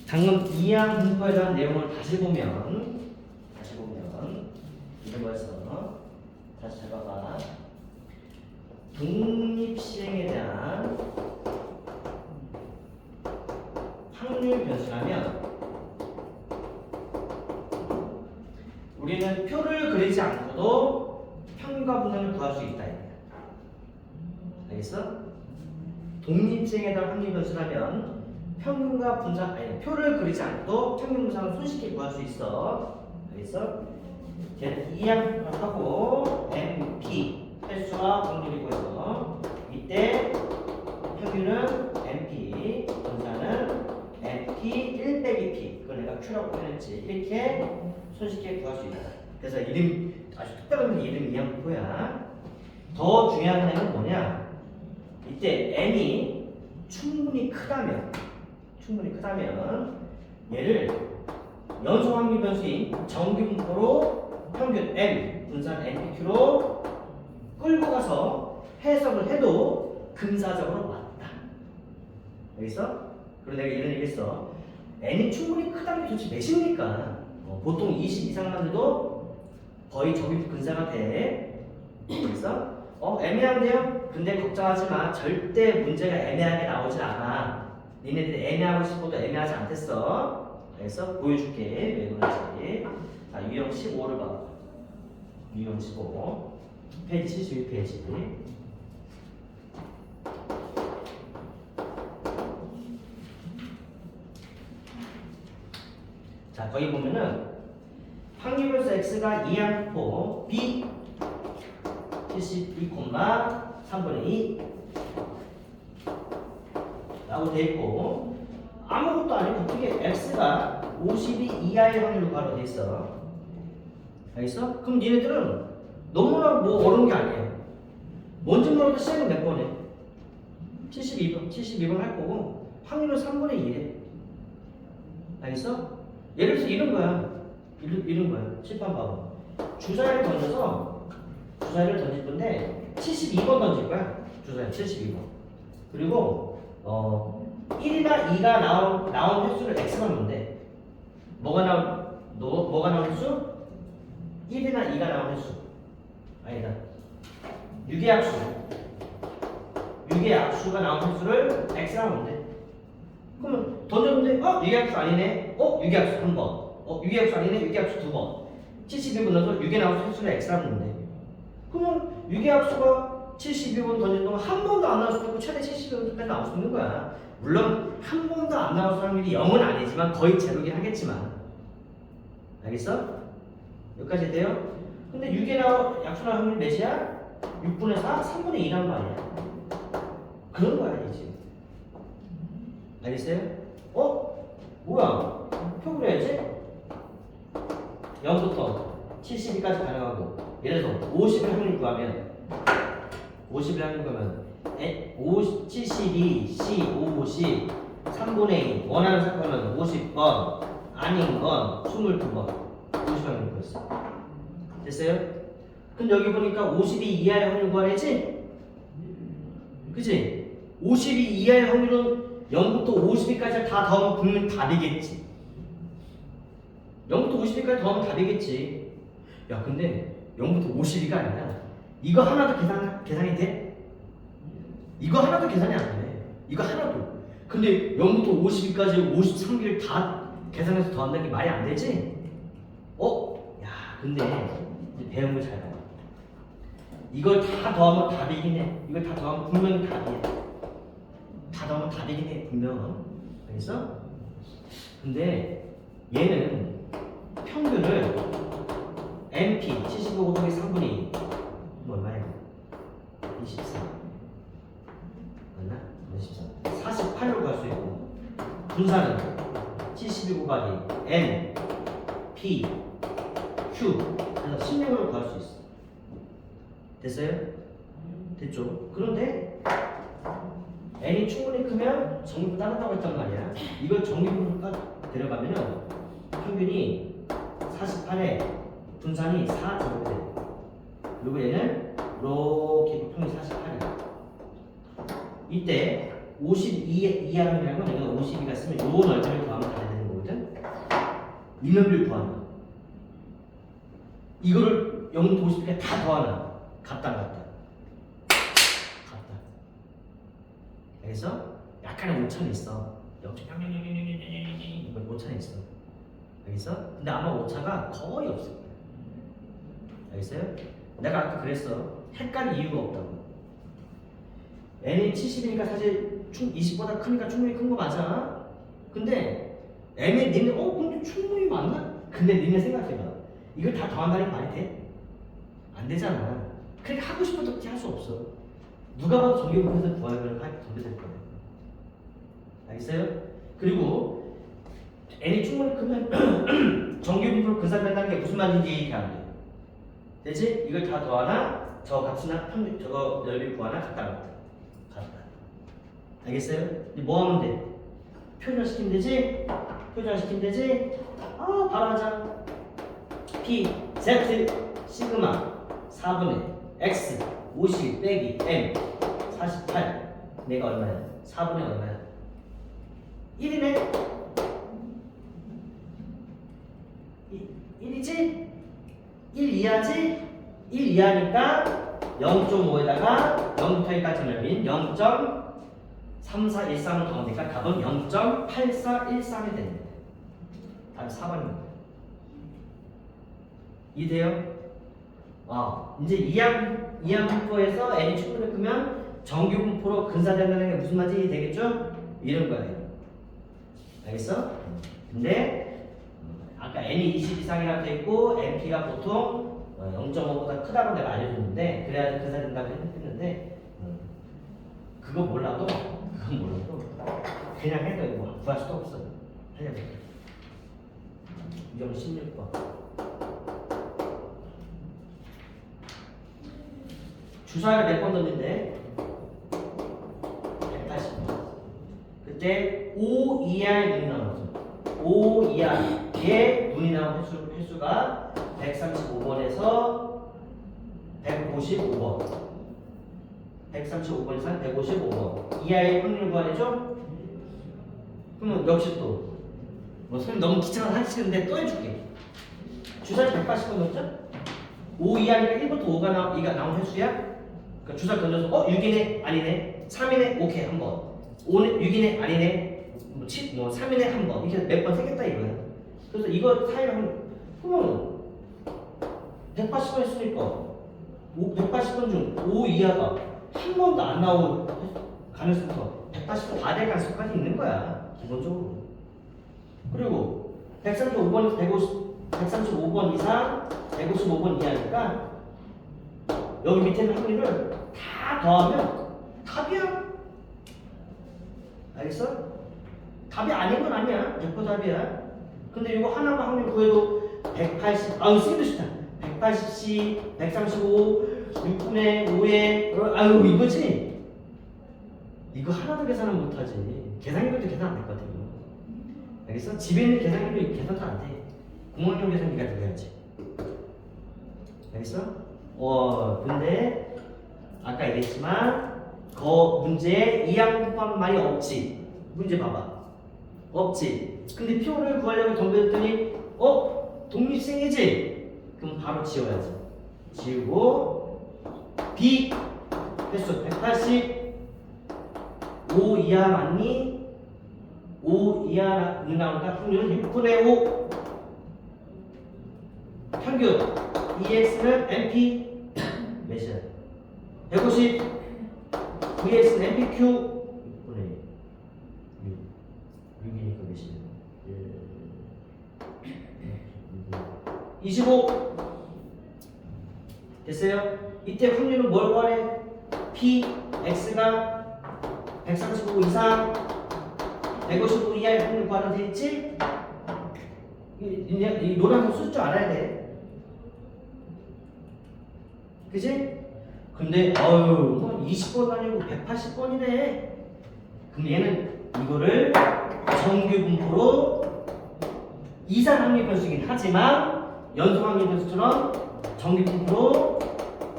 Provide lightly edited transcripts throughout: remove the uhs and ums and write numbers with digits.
방금 이항 분포에 대한 내용을 다시 보면 이런 거에서 다시 잘 봐봐. 독립시행에 대한 확률 변수라면 우리는 표를 그리지 않고도 평균과 분산을 구할 수 있다. 알겠어? 독립시행에 대한 확률 변수라면 평균과 분산, 아니 표를 그리지 않고도 평균 분산을 손쉽게 구할 수 있어. 알겠어? 이항하고 MP 횟수와 확률이고 있어. 이때 평균은 MP, 분산은 MP 1 빼기 P. 그걸 내가 Q라고 표현했지. 이렇게 손쉽게 구할 수 있다. 그래서 이름 아주 특별한 이름 이항표야. 더 중요한 점은 뭐냐? 이때 N이 충분히 크다면 얘를 연소 확률 변수인 정규 분포로 평균 M, 분산 NPQ로 끌고 가서 해석을 해도 근사적으로 맞다. 여기서 그리고 내가 이런 얘기했어. N이 충분히 크다는 게 도대체 몇입니까? 보통 20 이상만 돼도 거의 정규 근사가 돼. 그래서 애매한데요? 근데 걱정하지 마. 절대 문제가 애매하게 나오진 않아. 니네들이 애매하고 싶어도 애매하지 않겠어. 그래서 보여줄게. 왜 그런지. 자, 유형 15를 봐. 유형 15. 페이지 71페이지. 자, 거기 보면은 확률변수 x가 이항포 b 72,3분의 2 라고 돼 있고 아무것도 아니고 그게 x가 52 이하의 확률로 바로 돼 있어. 알겠어? 그럼 니네들은 너무나 뭐 어려운 게 아니에요. 뭔지 모르도 시행은 몇 번 해? 72번 할 거고 확률은 3분의 1에. 알겠어? 예를 들어서 이런 거야. 이런 거야. 칠판 봐봐. 주사위를 던질 건데 72번 던질 거야. 주사위 72번. 그리고 1이나 2가 나온 횟수를 x가 놓는데 뭐가 나온 횟수? 1이나 2가 나온 횟수. 아니다. 6의 약수가 나온 횟수를 x가 놓는데 그러면 던졌는데 6의 약수 아니네. 6의 약수 3번. 6의 약수 아니네. 6의 약수 2번. 72번 넣어서 6의 나온 횟수를 x가 놓는데 그러면 6의 약수가 72번 던진 동안 한 번도 안 나올 수도 있고 최대 72번까지 나올 수 있는 거야. 물론 한 번도 안 나올 확률이 0은 아니지만 거의 제로긴 하겠지만. 알겠어? 여기까지 돼요? 근데 6의 약수 나올 확률이 몇이야? 6분의 4? 3분의 2란 말이야. 그런 거야 이제. 알겠어요? 뭐야? 표 그려야지? 0부터 72까지 가능하고 예를 들어서 50의 확률 구하면 72, C, 50, 3분의 2 원하는 사건은 50번 아닌 건 22번 50확률 구했어. 됐어요? 그럼 여기 보니까 52 이하의 확률 구하랬지? 그치? 52 이하의 확률은 0부터 52까지 다 더하면 분명 답이겠지. 0부터 52까지 더하면 답이겠지. 야 근데 0부터 52가 아니라 이거 하나도 계산이 돼? 이거 하나도 계산이 안 돼. 이거 하나도. 근데 0부터 52까지 53개를 다 계산해서 더한다는 게 말이 안 되지? 야 근데 이제 배운 거 잘 봐. 이걸 다 더하면 답이긴 해. 이걸 다 더하면 분명히 답이야. 다 더하면 답이긴 해. 분명. 알겠어? 근데 얘는 평균을 MP 75 곱하기 3분의 2 얼마야? 24 맞나? 24 48로 갈 수 있고 분산은 72 곱하기 N, P, Q 그래서 16으로 갈 수 있어. 됐어요? 됐죠? 그런데 N이 충분히 크면 정규분 따른다고 했단 말이야. 이걸 정규분까지 데려가면은 평균이 48에 분산이 4 정도 돼. 그리고 얘는 이렇게 평균이 48이야. 이때 52 이하라는 건 내가 52가 있으면 요 넓이를 더하면 다 되는 인원비를 구하나. 이거를 0부터 50까지 다 더하나. 같다. 알겠어? 약간의 오차는 있어. 이거 오차는 있어. 알겠어? 근데 아마 오차가 거의 없을 거야. 알겠어요? 내가 아까 그랬어. 헷갈릴 이유가 없다고. n이 70이니까 사실 20보다 크니까 충분히 큰 거 맞아. 근데 n에 니네 근데 충분히 맞나? 근데 니네 생각해봐. 이걸 다 더한다는 게 말이 돼? 안 되잖아. 그러니까 하고 싶어도 할 수 없어. 누가 봐도 정규분포에서 구하면 정규될 거야. 알겠어요? 그리고 n이 충분히 크면 정규분포로 근사된다는 게 무슨 말인지 이해하면 돼. 되지? 이걸 다 더하나 저 값이나 평균 저거 넓이 구하나 같다. 알겠어요? 이제 뭐 하면 돼? 표준화시키면 되지? 바로 하자. P, Z, 시그마 4분의 X 50 빼기 M 48 내가 얼마야? 4분의 얼마야? 1이네? 1이지? 1 이하지? 1 이하니까 0.5에다가 0부터 1까지 넓인 0.3413을 더하니까 답은 0.8413이 됩니다. 답이 4번입니다. 이해돼요? 이제 이항분포에서 n이 충분히 크면 정규분포로 근사된다는 게 무슨 말인지 되겠죠? 이런 거예요. 알겠어? 근데 아까 n이 20 이상이라고 돼 있고 np가 보통 0.5보다 크다고 내가 알려줬는데 그래야지 근사된다고 했는데 그건 몰라도 그냥 해도 뭐 구할 수도 없어. 하려고. 유형 16번. 주사를 몇 번 던진대? 180번. 그때 5 이하의 눈이 나오죠. 5 이하의 눈이 나온 횟수가 135번에서 155번. 135번에서 155번. 이하의 확률을 구하래죠? 그러면 역시 또 선생님 너무 귀찮아 하시는데 또 해줄게. 주사를 180번 넣었죠? 5 이하니까 1부터 5가 나온 횟수야? 그러니까 주사 던져서 6이네? 아니네? 3이네? 오케이 한번. 5는 6이네? 아니네? 3이네? 한번. 이렇게 몇 번 생겼다 이거야. 그래서 이거 사이를 그러면 180번 했으니까 180번 중 5 이하가 한 번도 안 나올 가능성부터 180번 다 될 가능성까지 있는 거야 기본적으로. 그리고 135번에서 135번 이상 155번 이하니까 여기 밑에 있는 확률을 다 더하면 답이야. 알겠어? 답이 아닌 건 아니야. 100% 답이야. 근데 이거 하나만 확률 구해도 180, 쓰기도 싫다. 180C, 135, 6분의 5에, 이거지? 이거 하나도 계산은 못하지. 계산기도 계산 안 될 것 같아. 알겠어? 집에 있는 계산기도 계산도 안 돼. 공학용 계산기가 들어야지. 알겠어? 근데 아까 얘기했지만 문제에 이항분포하는 말이 없지. 문제 봐봐. 없지. 근데 표를 구하려고 덤벼했더니 독립생이지? 그럼 바로 지워야지. 지우고 B 횟수 180 5 이하 맞니? 5 이하 나오니까 확률은 6분의 5 평균 EX는 MP 몇이야? 150 VX는 MPQ 6분의 6이니까 몇이야? 25 됐어요? 이때 확률은 뭘 구하래? P, X가 135 이상 155 이하의 확률 구하라 돼 있지? 이 노란색 숫자 좀 알아야 돼. 그치? 근데 20번 아니고 180번이네. 그럼 얘는 이거를 정규분포로 이산 확률 변수이긴 하지만 연속 확률 변수처럼 정규분포로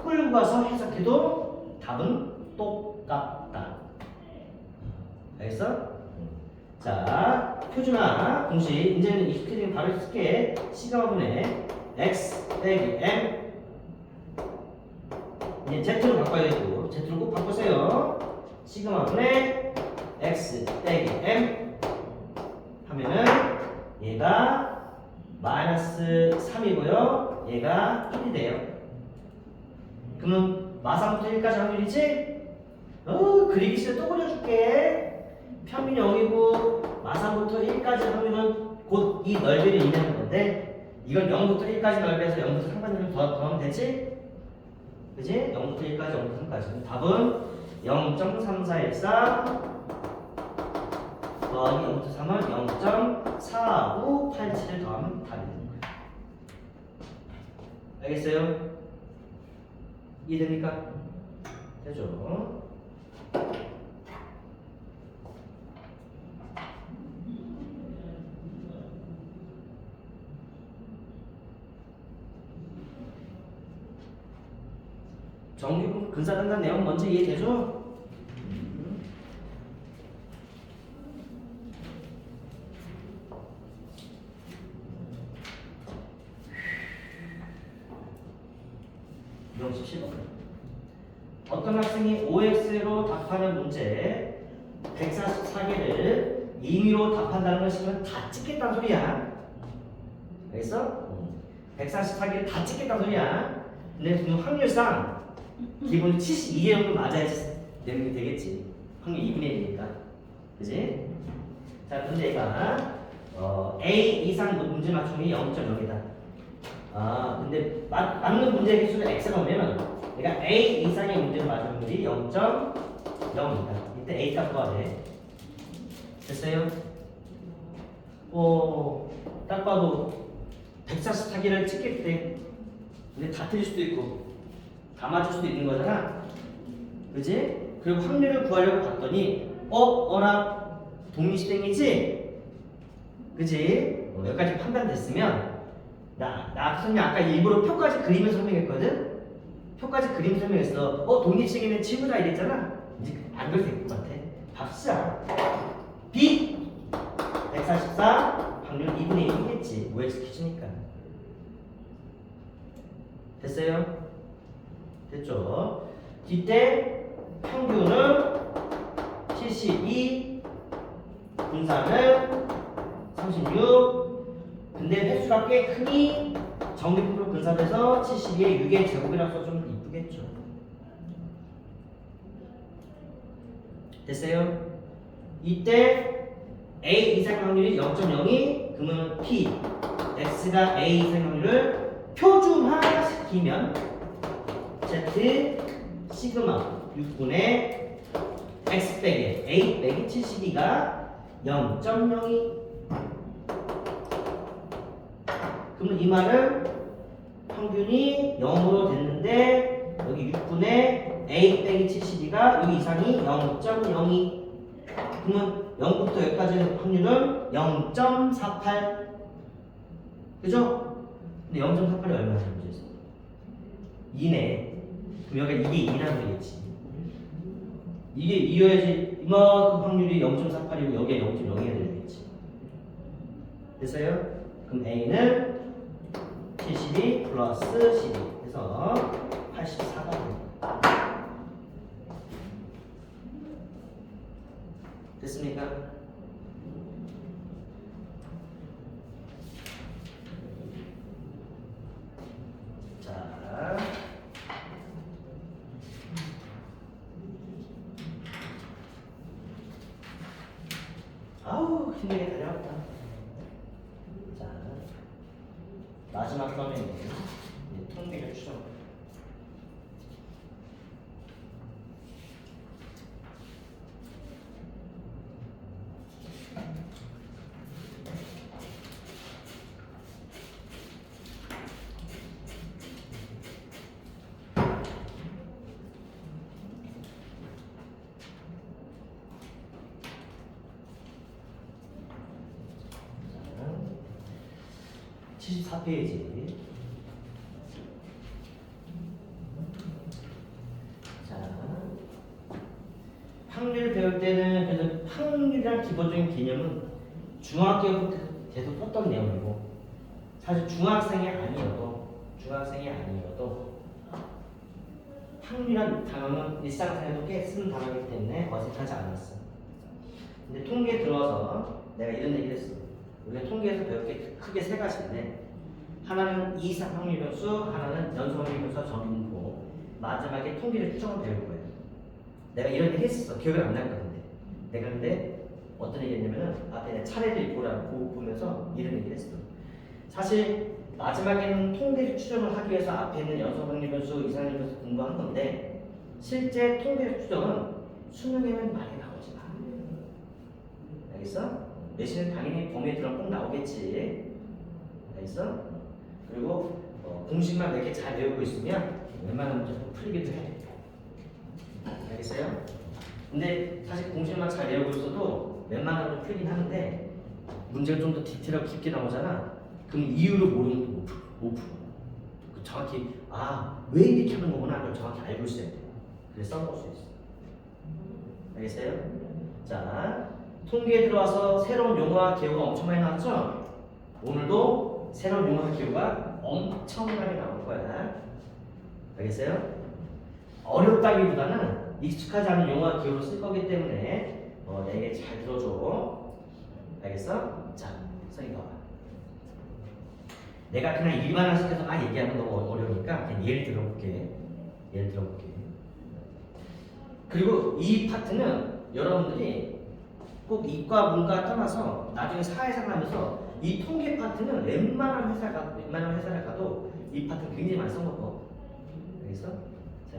끌고 가서 해석해도 답은 똑같다. 알겠어? 자, 표준화 공식 이제는 익숙해지면 바로 쓸게. 시그마분의 x 빼기 m. 이제 z로 바꿔야 되고 z로 꼭 바꾸세요. 시그마분의 x 빼기 m 하면은 얘가 마이너스 3이고요. 얘가 1이 돼요. 그러면 마삼부터 1까지 확률이지? 그리기 싫어. 또 그려줄게. 평균이 0이고 마삼부터 1까지 확률은 곧 이 넓이를 의미하는 건데 이건 0부터 1까지 넓이에서 0부터 3까지 더하면 되지? 그지? 0부터 1까지 0부터 3까지 답은 0.3414 더하기 0부터 3은 0.4987을 더하면 답이 되는 거야. 알겠어요? 이해됩니까? 되죠? 정규 근사등단 내용 먼저 이해되죠? 명식 10번. 어떤 학생이 OX로 답하는 문제 144개를 임의로 답한다는 것이면 다 찍겠다는 소리야. 알겠어? 144개를 다 찍겠다는 소리야. 근데 그럼 확률상 기본 72개 정도 맞아야지 되겠지. 확률 2분의 1이니까. 그지? 자, 근데 얘가 A 이상 문제 맞춤이 0.0이다. 근데 맞는 문제 개수가 X가 오면 얘가 A 이상의 문제를 맞을 확률이 0.0입니다. 이때 A 값 구하래. 됐어요? 딱 봐도 144개를 찍겠대. 근데 다 틀릴 수도 있고 다 맞을 수도 있는 거잖아. 그지? 그리고 확률을 구하려고 봤더니 어라 독립시행이지? 그지? 여기까지 판단됐으면 선생님 아까 일부러 표까지 그림을 설명했거든? 표까지 그림 설명했어. 독립시행이면 지우다 이랬잖아? 이제 안 그래도 될 것 같아. 밥시자. B 144 확률 2분의 1이겠지. OX 퀴즈니까. 됐어요? 됐죠? 이때 평균은 72, 분산은 36. 근데 횟수가 꽤 크니 정리표로 분산돼서 72에 6의 제곱이라서 좀 이쁘겠죠. 됐어요? 이때 A 이상 확률이 0.02 그러면 P X가 A 이상 확률을 표준화시키면 Z 시그마 6분의 X 빼기 A 빼기 72가 0.02. 그러면 이 말은 평균이 0으로 됐는데 여기 6분의 A 빼기 72가 여기 이상이 0.02. 그러면 0부터 여기까지의 확률은 0.48. 그죠? 근데 0.48이 얼마나 문제였어? 2네. 그럼 여기가 이게 2라는 거겠지. 이게 2여야지 이만큼 확률이 0.48이고 여기가 0.0이어야 되겠지. 됐어요? 그럼 A는 72 플러스 12 해서 84가 됩니다. 됐습니까? 자, 아우 힘들게 다녀왔다. 자, 마지막 번에는 통계를 추정. 자, 74페이지. 확률 배울 때는 그래서 확률이랑 통계라는 기본적인 개념은 중학교 때도 썼던 내용이고 사실 중학생이 아니어도 확률이란 단어는 일상생활에도 꽤 쓰는 단어이기 때문에 어색하지 않았어. 근데 통계에 들어와서 내가 이런 얘기를 했어. 우리가 통계에서 배울 게 크게 세 가지인데 하나는 이상 확률 변수, 하나는 연속 확률 변수와 점인포, 마지막에 통계를 추정을 배울 거예요. 내가 이런 얘기 했었어. 기억이 안 날 것 같은데. 내가 근데 어떤 얘기 했냐면은 앞에 내가 차례를 보라고 보면서 이런 얘기를 했어. 사실 마지막에는 통계를 추정을 하기 위해서 앞에 있는 연속 확률 변수, 이상 확률 변수 공부한 건데 실제 통계 추정은 수능에는 많이 나오지 마. 알겠어? 내신은 당연히 범위에 들어가면 꼭 나오겠지. 알겠어? 그리고 공식만 몇 개 잘 배우고 있으면 웬만한 문제 풀기도 해. 알겠어요? 근데 사실 공식만 잘 외우고 있어도 웬만한 건 풀긴 하는데 문제가 좀 더 디테일하고 깊게 나오잖아. 그럼 이유를 모르면 또 못 풀어. 정확히 왜 이렇게 하는 거구나 그걸 정확히 알고 있어야 돼. 그래서 써볼 수 있어. 알겠어요? 자, 통계에 들어와서 새로운 용어와 개요가 엄청 많이 나왔죠? 오늘도 새로운 용어와 개요가 엄청나게 나올 거야. 알겠어요? 어렵다기보다는 익숙하지 않은 용어와 기호를 쓸 거기 때문에 내 얘기 잘 들어줘. 알겠어? 자, 선생님 봐봐. 내가 그냥 일반화 시켜서 막 얘기하면 너무 어려우니까 그냥 예를 들어볼게. 그리고 이 파트는 여러분들이 꼭 이과 문과 떠나서 나중에 사회생활 하면서 이 통계 파트는 웬만한 회사를 가도 이 파트는 굉장히 많이 써먹어. 알겠어? 자,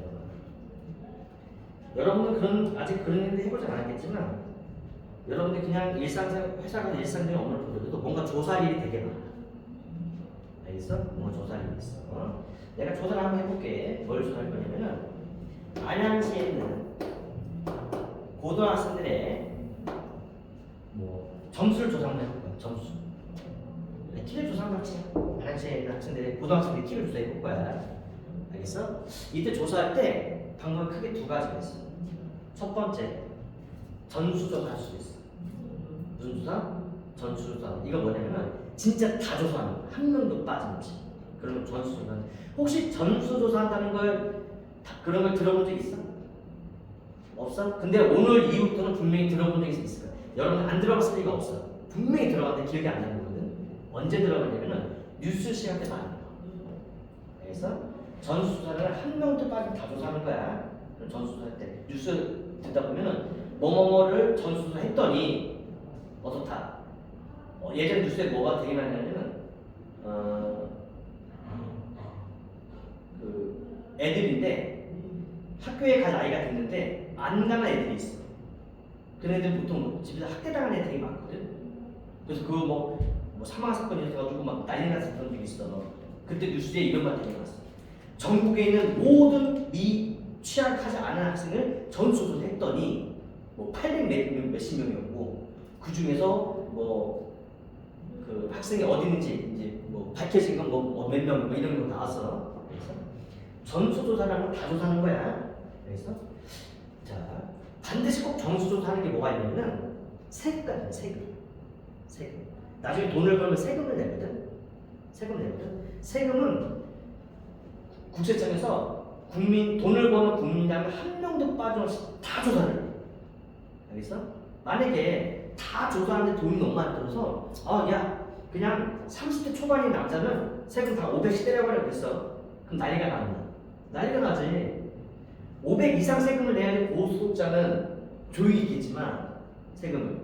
여러분은 아직 그런 일을 해보지 않았겠지만 여러분들 그냥 회사 가서 일상적인 업무를 보더라도 뭔가 조사할 일이 되게 많아. 알겠어? 뭔가 조사할 일이 있어. 내가 조사를 한번 해볼게. 뭘 조사할 거냐면은 안양시에 있는 고등학생들의 점수를 조사 한번 해볼 거야. 점수. 키를 조사 한번 치. 안양시에 있는 학생들의 고등학생들의 키를 조사해볼 거야. 알겠어? 이때 조사할 때 방법이 크게 두 가지가 있어. 첫 번째, 전수조사 할 수 있어. 무슨 조사? 전수조사. 이거 뭐냐면은 진짜 다 조사하는 거야. 한 명도 빠짐없이. 그러면 전수조사. 혹시 전수조사 한다는 그런 걸 들어본 적 있어? 없어? 근데 오늘 이후부터는 분명히 들어본 적 있을 거야. 여러분 안 들어봤을 리가 없어. 분명히 들어봤는데 기억이 안 나는 거거든. 언제 들어봤냐면은 뉴스 시간 때 많이 들어. 그래서 전수조사를 한 명도 빠지면 다 조사하는 거야. 전수조사 때 뉴스 듣다 보면은 뭐뭐뭐를 전수조사 했더니 어떻다. 예전 뉴스에 뭐가 되게 많이 나냐면은 애들인데 학교에 갈 나이가 됐는데 안 가는 애들이 있어. 그 애들 보통 집에서 학대당한 애들이 많거든. 그래서 그거 뭐 사망 사건이 있어가지고 막 난리 났었던 적이 있어. 그때 뉴스에 이런 말 되게 많았어. 전국에 있는 모든 취약하지 않은 학생을 전수조사 했더니 800 몇십 명이었고 그 중에서 그 학생이 어디 있는지 이제 밝혀진 건 몇 명 이런 거 나왔어. 그래서 전수조사라는 걸 다 조사하는 거야. 그래서 자 반드시 꼭 전수조사하는 게 뭐가 있냐면은 세금. 나중에 돈을 벌면 세금을 내거든. 세금은 국세청에서 돈을 버는 국민이라면 한 명도 빠짐없이 다 조사를 해. 알겠어? 만약에 다 조사하는데 돈이 너무 많이 들어서 그냥 30대 초반인 남자는 세금 다 500씩 때려버려 그랬어. 그럼 난리가 나지. 500 이상 세금을 내야 될 고소득자는 조용히 있겠지만 세금을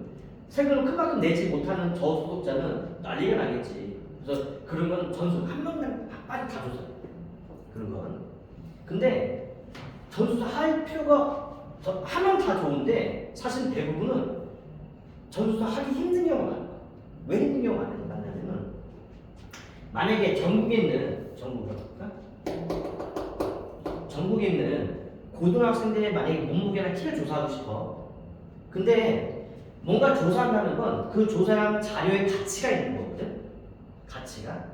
그만큼 내지 못하는 저소득자는 난리가 나겠지. 그래서 그런 건 전수 한 명당 빨리 다 조사해. 그런 건. 근데 전수조사 할 필요가 하면 다 좋은데 사실 대부분은 전수조사 하기 힘든 경우가 많아요. 왜 힘든 경우가 많냐면은 만약에 전국에 있는 고등학생들의 만약에 몸무게나 키를 조사하고 싶어. 근데 뭔가 조사한다는 건 그 조사한 자료에 가치가 있는 거거든. 가치가.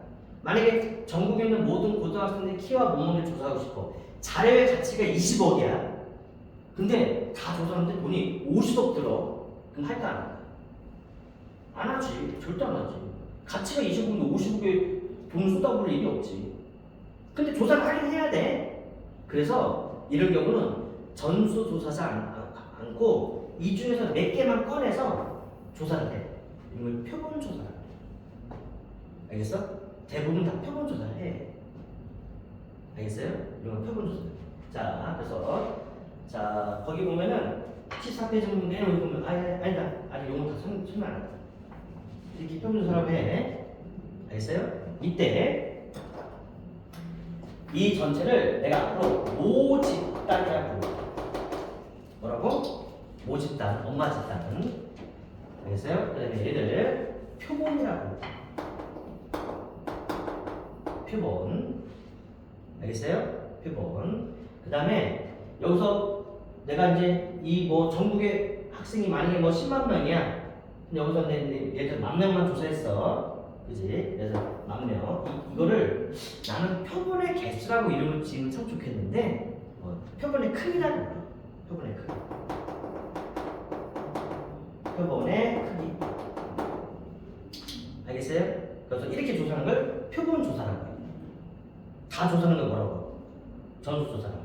만약에 전국에 있는 모든 고등학생들의 키와 몸무게를 조사하고 싶어. 자료의 가치가 20억이야. 근데 다 조사하는데 돈이 50억 들어. 그럼 할까 안 할까? 안 하지. 절대 안 하지. 가치가 20억인데 50억에 돈을 쏟아부을 일이 없지. 근데 조사를 하긴 해야 돼. 그래서 이런 경우는 전수조사자 않고 이 중에서 몇 개만 꺼내서 조사를 해. 이걸 표본조사라고 해. 알겠어? 대부분 다 표본조사를 해. 알겠어요? 이건 표본조사. 자, 그래서 자 거기 보면은 14페이지 보면 맨 여기 보면 아니다. 아직 용어 다 설명 안 한다. 이렇게 표본조사라고 해. 알겠어요? 이때 이 전체를 내가 앞으로 모집단이라고 부르. 뭐라고? 모집단, 엄마 집단. 알겠어요? 그 다음에 얘들 표본이라고. 표본. 알겠어요? 표본. 그 다음에 여기서 내가 이제 이 뭐 전국에 학생이 만약에 뭐 10만 명이야. 여기서 내 예를 들어 10,000명만 조사했어. 그지? 그래서 10,000명. 이거를 나는 표본의 개수라고 이름을 지으면 참 좋겠는데 표본의 크기라고 불러. 표본의 크기. 표본의 크기. 알겠어요? 그래서 이렇게 조사하는 걸 표본 조사라고 해요. 다 조사하는 걸 뭐라고? 전수 조사라고.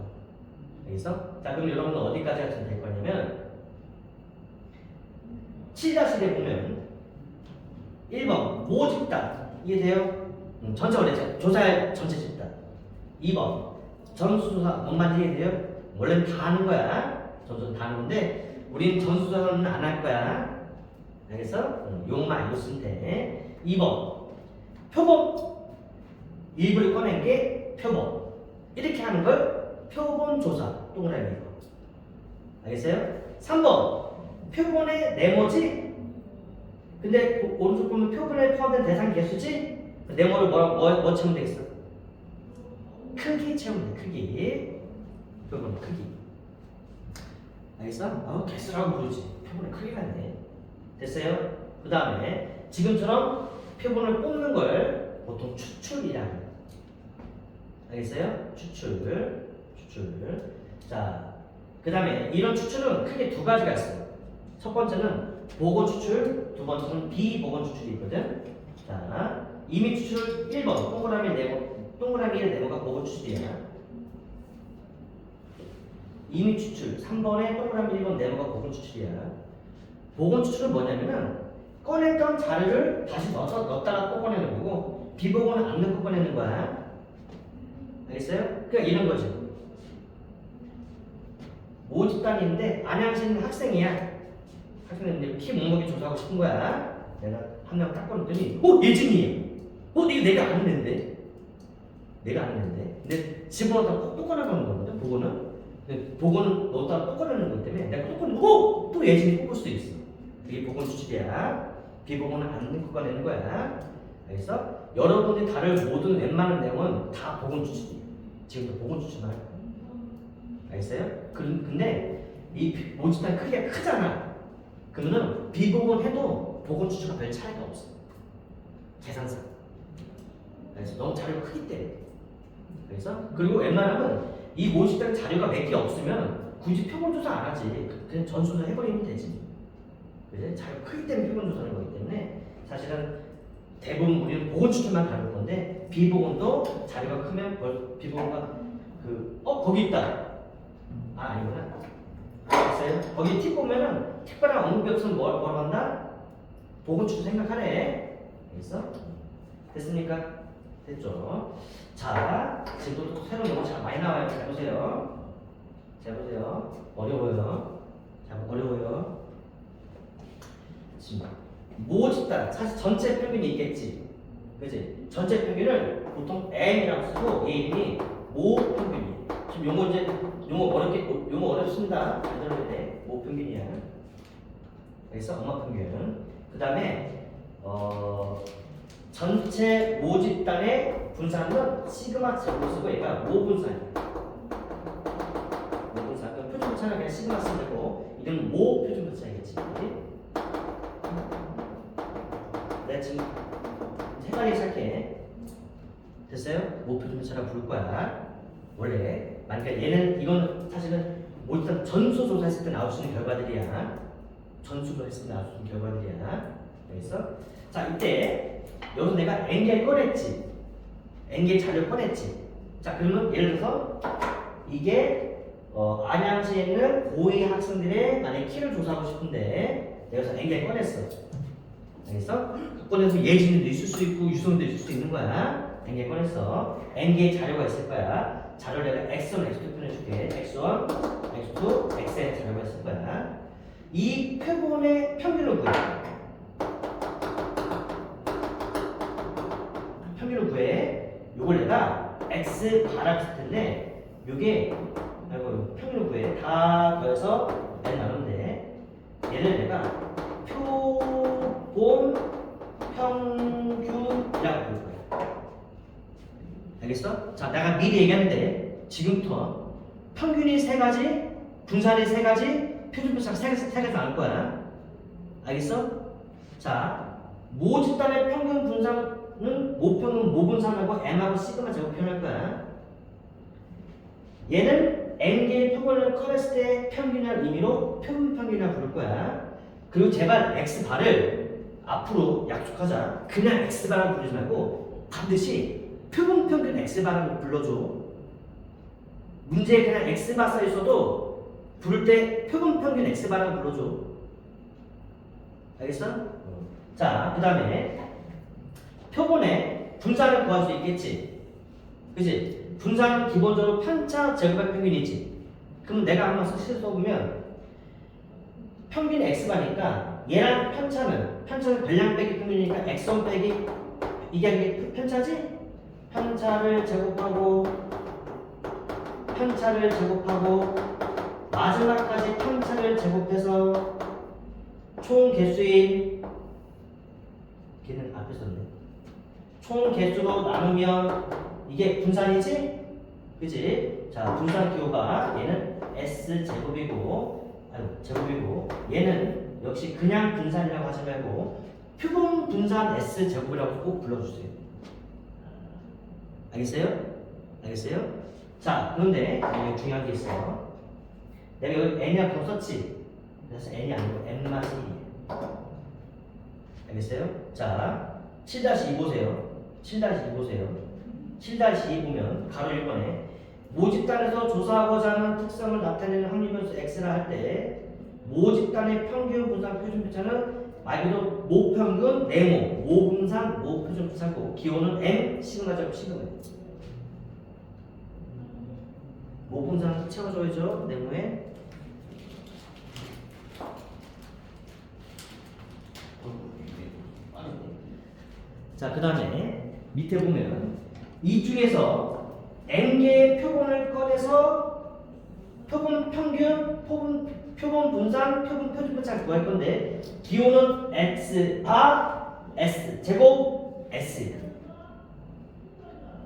알겠어? 자, 그럼 여러분은 어디까지 하시면 될 거냐면 7-1에 보면 1번 모집단 이해돼요? 전체 원래 조사할 전체 집단. 2번 전수조사 뭔 이해돼요? 원래는 다 하는 거야. 전수조사 다 하는 건데 우린 전수조사는 안 할 거야. 알겠어? 용어만 알고 쓰면 돼. 2번 표본 일부를 꺼낸 게 표본. 이렇게 하는 걸 표본조사 동그라미 이거. 알겠어요? 3번 표본의 네모지. 근데 오른쪽 보면 표본에 포함된 대상 개수지? 네모를 뭐 채우면 되겠어? 크기 채우면 돼. 크기. 표본 크기. 알겠어? 개수라고 부르지. 표본의 크기라네. 됐어요? 그 다음에 지금처럼 표본을 뽑는 걸 보통 추출이라고 해요. 알겠어요? 추출. 자, 그 다음에 이런 추출은 크게 두 가지가 있어요. 첫 번째는 보건 추출, 두 번째는 비보건 추출이 있거든. 자, 이미 추출 1번 동그라미의 네모가 보건 추출이야. 이미 추출 3번에 동그라미 1번 네모가 보건 추출이야. 보건 추출은 뭐냐면은 꺼냈던 자료를 다시 넣었다가 또 꺼내는 거고 비보건은 안 넣고 꺼내는 거야. 알겠어요? 그러니까 이런 거지. 모집단인데 안양시 있는 학생이야. 학생인데 키 목록이 조사하고 싶은 거야. 내가 한 명 딱 꺼냈더니 예진이야. 이거 내가 아는 애인데. 근데 집어넣었다가 또 꺼내가는 거거든. 보고는. 근데 보고는 넣었다가 또 꺼내는 거기 때문에 내가 또 꺼내면 또 예진이 뽑을 수도 있어. 그게 보건 추출이야. 비보건은 안 넣고 꺼내는 거야. 알겠어? 여러분이 다룰 모든 웬만한 내용은 다 보건 추출이야. 지금도 보건 추출만 할 거야. 알겠어요? 근데 이 모집단 크기가 크잖아. 그러면 비보건 해도 보건 추출과 별 차이가 없어. 계산상. 그래서 너무 자료가 크기 때문에. 그래서 그리고 웬만하면 이 모집단 자료가 몇 개 없으면 굳이 표본조사 안 하지. 그냥 전수조사 해버리면 되지. 그래? 자료가 크기 때문에 표본조사하는 거기 때문에 사실은 대부분 우리는 보건 추출만 다룰 건데 비보건도 자료가 크면 비보건과 거기 있다. 아니구나. 알겠어요? 거기 팁 보면은 특별한 언급이 없으면 뭐라고 한다? 보건 추출 생각하래. 알겠어? 됐습니까? 됐죠? 자, 지금 또 새로운 용어 잘 많이 나와요. 잘 보세요. 어려워요. 어려워요. 지금 모집단 사실 전체 평균이 있겠지. 그지? 전체 평균을 보통 M이라고 쓰고 얘 이름이 모평균이에요. 지금 용어 어렵습니다. 잘 들어야 돼. 모평균이야. 그래서 엄마 평균. 그 다음에 전체 모집단의 분산은 시그마 제곱을 쓰고 얘가 모분산이야. 모분산. 그럼 표준분산은 그냥 시그마 쓰면 되고 이건 모표준분산이겠지. 내가 지금 헷갈리기 시작해. 됐어요? 모표준분산이라고 부를 거야. 원래 만약에 이건 사실은 모집단 전수조사 했을 때 나올 수 있는 결과들이야. 전수조사 했을 때 나올 수 있는 결과들이야. 알겠어? 자, 이때 여기서 내가 N개 꺼냈지. N개 자료 꺼냈지. 자, 그러면 예를 들어서 이게 안양시에 있는 고2 학생들의 만약에 키를 조사하고 싶은데 내가 여기서 N개 꺼냈어. 알겠어? 꺼내서 예진도 있을 수 있고 유성도 있을 수 있는 거야. N개 꺼냈어. N개의 자료가 있을 거야. 자료를 내가 X1, X2 꺼내줄게. X1, X2, Xn의 자료가 있을 거야. 이 표본의 평균을 구해. 평균을 구해. 요걸 내가 X 바라고 했을 텐데 요게 아이고 평균을 구해. 다 더해서 N 나누는데 얘를 내가 표본 평균이라고 부를 거야. 알겠어? 자, 내가 미리 얘기했는데 지금부터 평균이 세 가지, 분산이 세 가지, 표준분산 세 가지 나올 거야. 알겠어? 자, 모 집단의 평균 분산은 모평은 모분산하고 M하고 시그마 제곱 표현할 거야. 얘는 N개의 표본을 꺼냈을 때 평균이라는 의미로 표본평균이라고 부를 거야. 그리고 제발 X바를 앞으로 약속하자. 그냥 X바라고 부르지 말고 반드시 표본평균 X바라고 불러줘. 문제에 그냥 X바 써 있어도 부를 때 표본평균 X바라고 불러줘. 알겠어? 자, 그 다음에 표본의 분산을 구할 수 있겠지. 그치? 분산은 기본적으로 편차 제곱의 평균이지. 그럼 내가 한번 써보면 평균 X바니까 얘랑 편차는 별량 빼기 평균이니까 X1 빼기 이게 편차지? 편차를 제곱하고 마지막까지 편차를 제곱해서 총 개수인 걔는 앞에 썼네. 총 개수로 나누면 이게 분산이지? 그치? 자, 분산 기호가 얘는 제곱이고 얘는 역시 그냥 분산이라고 하지 말고 표본 분산 S제곱이라고 꼭 불러주세요. 알겠어요? 자, 그런데 여기 중요한 게 있어. 내가 여기 N이라고 썼지? 그래서 N이 아니고 N-1. 알겠어요? 자, 7-2 보세요. 7-2 보면 가로 1번에 모집단에서 조사하고자 하는 특성을 나타내는 확률변수 X라 할 때 모집단의 평균 분산 표준 편차는 말 그대로 모평균 네모, 모분산, 모표준 편차고 기호는 M 시그마 제곱 시그마. 모분산 채워줘야죠. 네모에 자, 그 다음에 밑에 보면 이 중에서 N개의 표본을 꺼내서 표본 평균, 표본 분산, 표본 표준 편차를 구할 건데 기호는 X 바 S 제곱 S예요.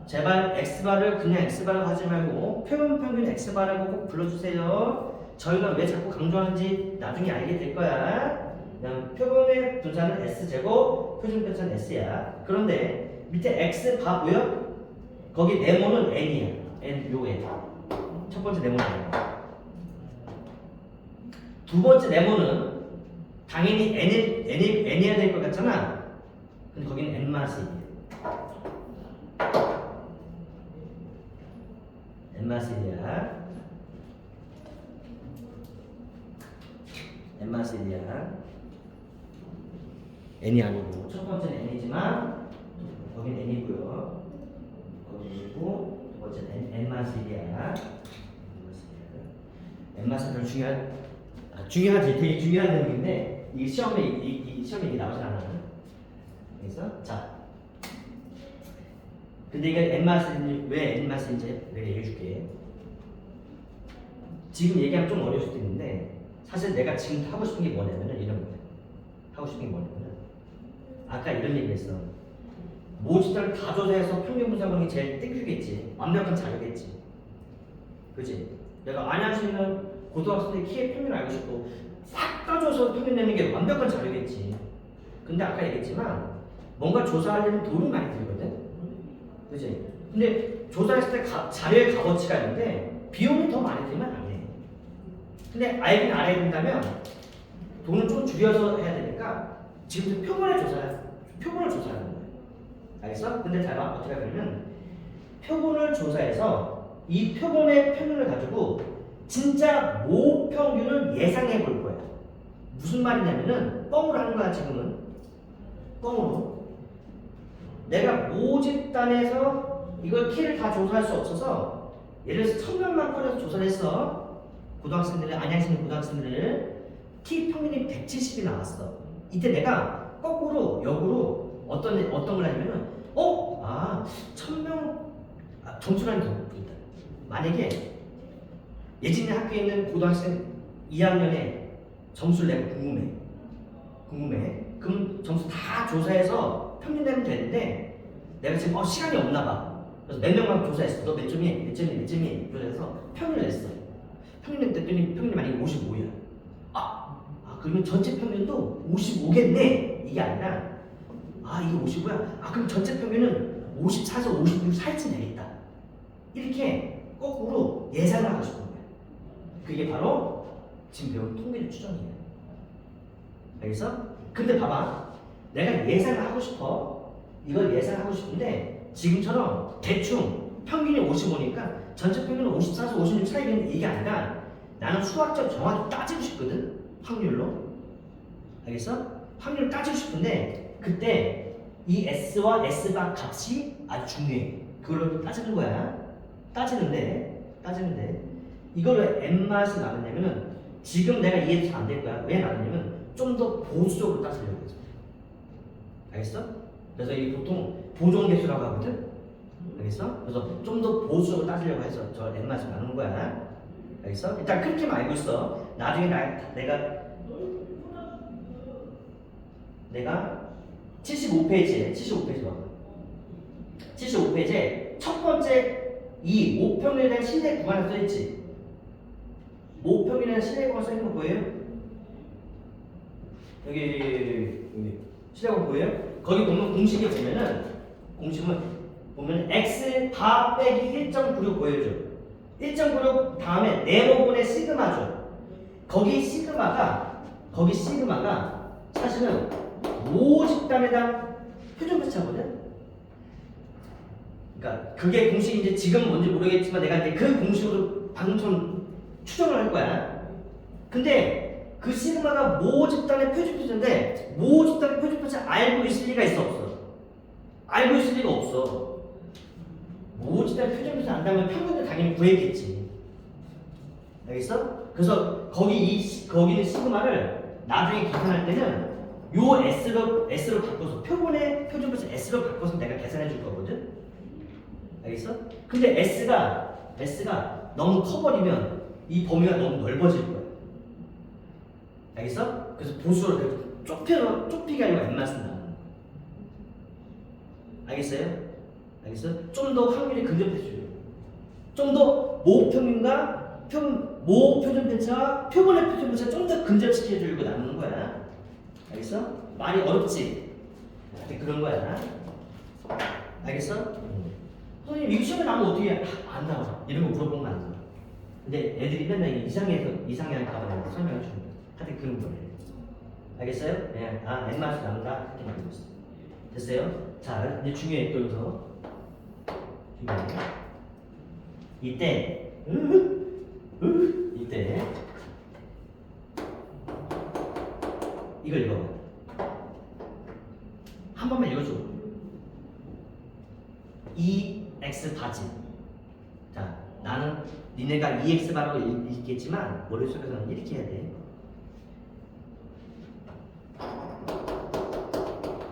제발 X바를 그냥 X바라고 하지 말고 표본 평균 X바라고 꼭 불러주세요. 저희가 왜 자꾸 강조하는지 나중에 알게 될 거야. 그냥 표본의 분산은 S제곱, 표준 편차는 S야. 그런데 밑에 X바 보여? 거기 네모는 N이야. N, 요 N. 첫 번째 네모는 N. 두 번째 네모는 당연히 N이어야 될 것 같잖아. 근데 거기는 N-1이야. N-1이야. N이 아니고 첫 번째는 N이지만 거긴 N이고요. 거기고 두 번째는 N-1이야. N-1은 중요하지. 되게 중요한 내용인데 이 시험에 이게 나오지 않아. 그래서 자, 근데 이게 N-1이 왜 N-1인지 내가 얘기해줄게. 지금 얘기하면 좀 어려울 수도 있는데 사실 내가 지금 하고 싶은 게 뭐냐면은 이런 거야. 아까 이런 얘기했어. 모집단을 다 조사해서 평균 분산하는 게 제일 땡큐겠지. 완벽한 자료겠지. 그치? 내가 안양시 있는 고등학생들 키의 평균을 알고 싶고 싹 따져서 평균 내는 게 완벽한 자료겠지. 근데 아까 얘기했지만 뭔가 조사하려면 돈이 많이 들거든. 그치? 근데 조사했을 때 자료의 값어치가 있는데 비용이 더 많이 들면 안 돼. 근데 알긴 알아야 된다면 돈을 좀 줄여서 해야 되니까 지금 표본의 조사야. 표본을 조사하는 거야. 알겠어? 근데 잘 봐. 어떻게 하냐면 표본을 조사해서 이 표본의 평균을 가지고 진짜 모평균을 예상해 볼 거야. 무슨 말이냐면은 뻥으로 하는 거야 지금은. 뻥으로. 내가 모집단에서 이걸 키를 다 조사할 수 없어서 예를 들어서 1000명만 꺼내서 조사를 했어. 고등학생들을 안양시민 고등학생들을 키 평균이 170이 나왔어. 이때 내가 거꾸로 역으로 어떤 걸 하냐면은 1000명 점수라는 경우도 있다. 만약에 예진이 학교에 있는 고등학생 2학년에 점수를 내면 궁금해. 그럼 점수 다 조사해서 평균 내면 되는데 내가 지금 시간이 없나 봐. 그래서 몇 명만 조사했어. 너 몇 점이야? 몇 점이야? 그래서 평균을 냈어. 평균 냈더니 평균이 만약에 55야. 그러면 전체 평균도 55겠네. 이게 아니라 이게 55야. 그럼 전체 평균은 54에서 56 사이쯤 되겠다. 이렇게 거꾸로 예상을 하고 싶은 거야. 그게 바로 지금 배운 통계의 추정이에요. 알겠어? 근데 봐봐. 내가 예상을 하고 싶어. 이걸 예상하고 싶은데 지금처럼 대충 평균이 55니까 전체 평균은 54에서 56 사이겠네. 이게 아니라 나는 수학적 정확히 따지고 싶거든. 확률로. 알겠어? 확률을 따지고 싶은데 그때 이 S와 S바 값이 아주 중요해. 그걸로 따지는 거야. 따지는데 이걸로 N맛이 나누냐면은 지금 내가 이해도 안 될 거야. 왜 나누냐면 좀 더 보수적으로 따지려고 해서. 알겠어? 그래서 이게 보통 보존계수라고 하거든. 알겠어? 그래서 좀 더 보수적으로 따지려고 해서 저 N맛이 나누는 거야. 알겠어? 일단 그렇게만 알고 있어. 나중에 내가 75페이지에 75페이지에 첫 번째 이 모평균에 대한 신뢰 구간을 써있지. 모평균에 대한 신뢰 구간 써있는 거 보여요? 여기 신뢰 구간 보여요? 거기 보면 공식에 보면 x 다 빼기 1.96 보여줘. 1.96 다음에 네모분의 시그마죠. 거기 시그마가 사실은 모집단에다 표준표차거든. 그러니까 그게 공식인지 지금 뭔지 모르겠지만 내가 이제 그 공식으로 방금처럼 추정을 할 거야. 근데 그 시그마가 모집단의 표준표차인데 모집단의 표준표차 알고 있을 리가 있어 없어? 알고 있을 리가 없어. 모집단의 표준표차 안다면 평균을 당연히 구했겠지. 알겠어? 그래서 거기는 시그마를 나중에 계산할 때는 요 S로 바꿔서 표본의 표준표차 S로 바꿔서 내가 계산해 줄 거거든. 알겠어? 근데 S가 너무 커버리면 이 범위가 너무 넓어질 거야. 알겠어? 그래서 보수를 좁히게 하려고 N만 쓴다. 알겠어요? 좀 더 확률이 근접해져요. 좀 더 모평균과 모표준편차와 표본의 표준편차 좀 더 근접시켜주려고 나누는 거야. 알겠어? 말이 어렵지? 그런 거야. 알겠어? 선생님 이거 시험에 나오면 어떻게 해? 안 나와. 이런 거 물어보면 안 나와. 근데 애들이 맨날 이상할까 봐 설명해 주는 거야. 하여튼 그런 거예요. 알겠어요? 네. N맛이 나온다. 이렇게 말하고 있어. 됐어요? 자, 이제 중요해. 또 여기서 중요해. 이때 이걸 읽어봐. 한 번만 읽어줘. EX 바지. 자, 나는 니네가 EX 바라고 읽겠지만 머릿속에서는 이렇게 해야 돼.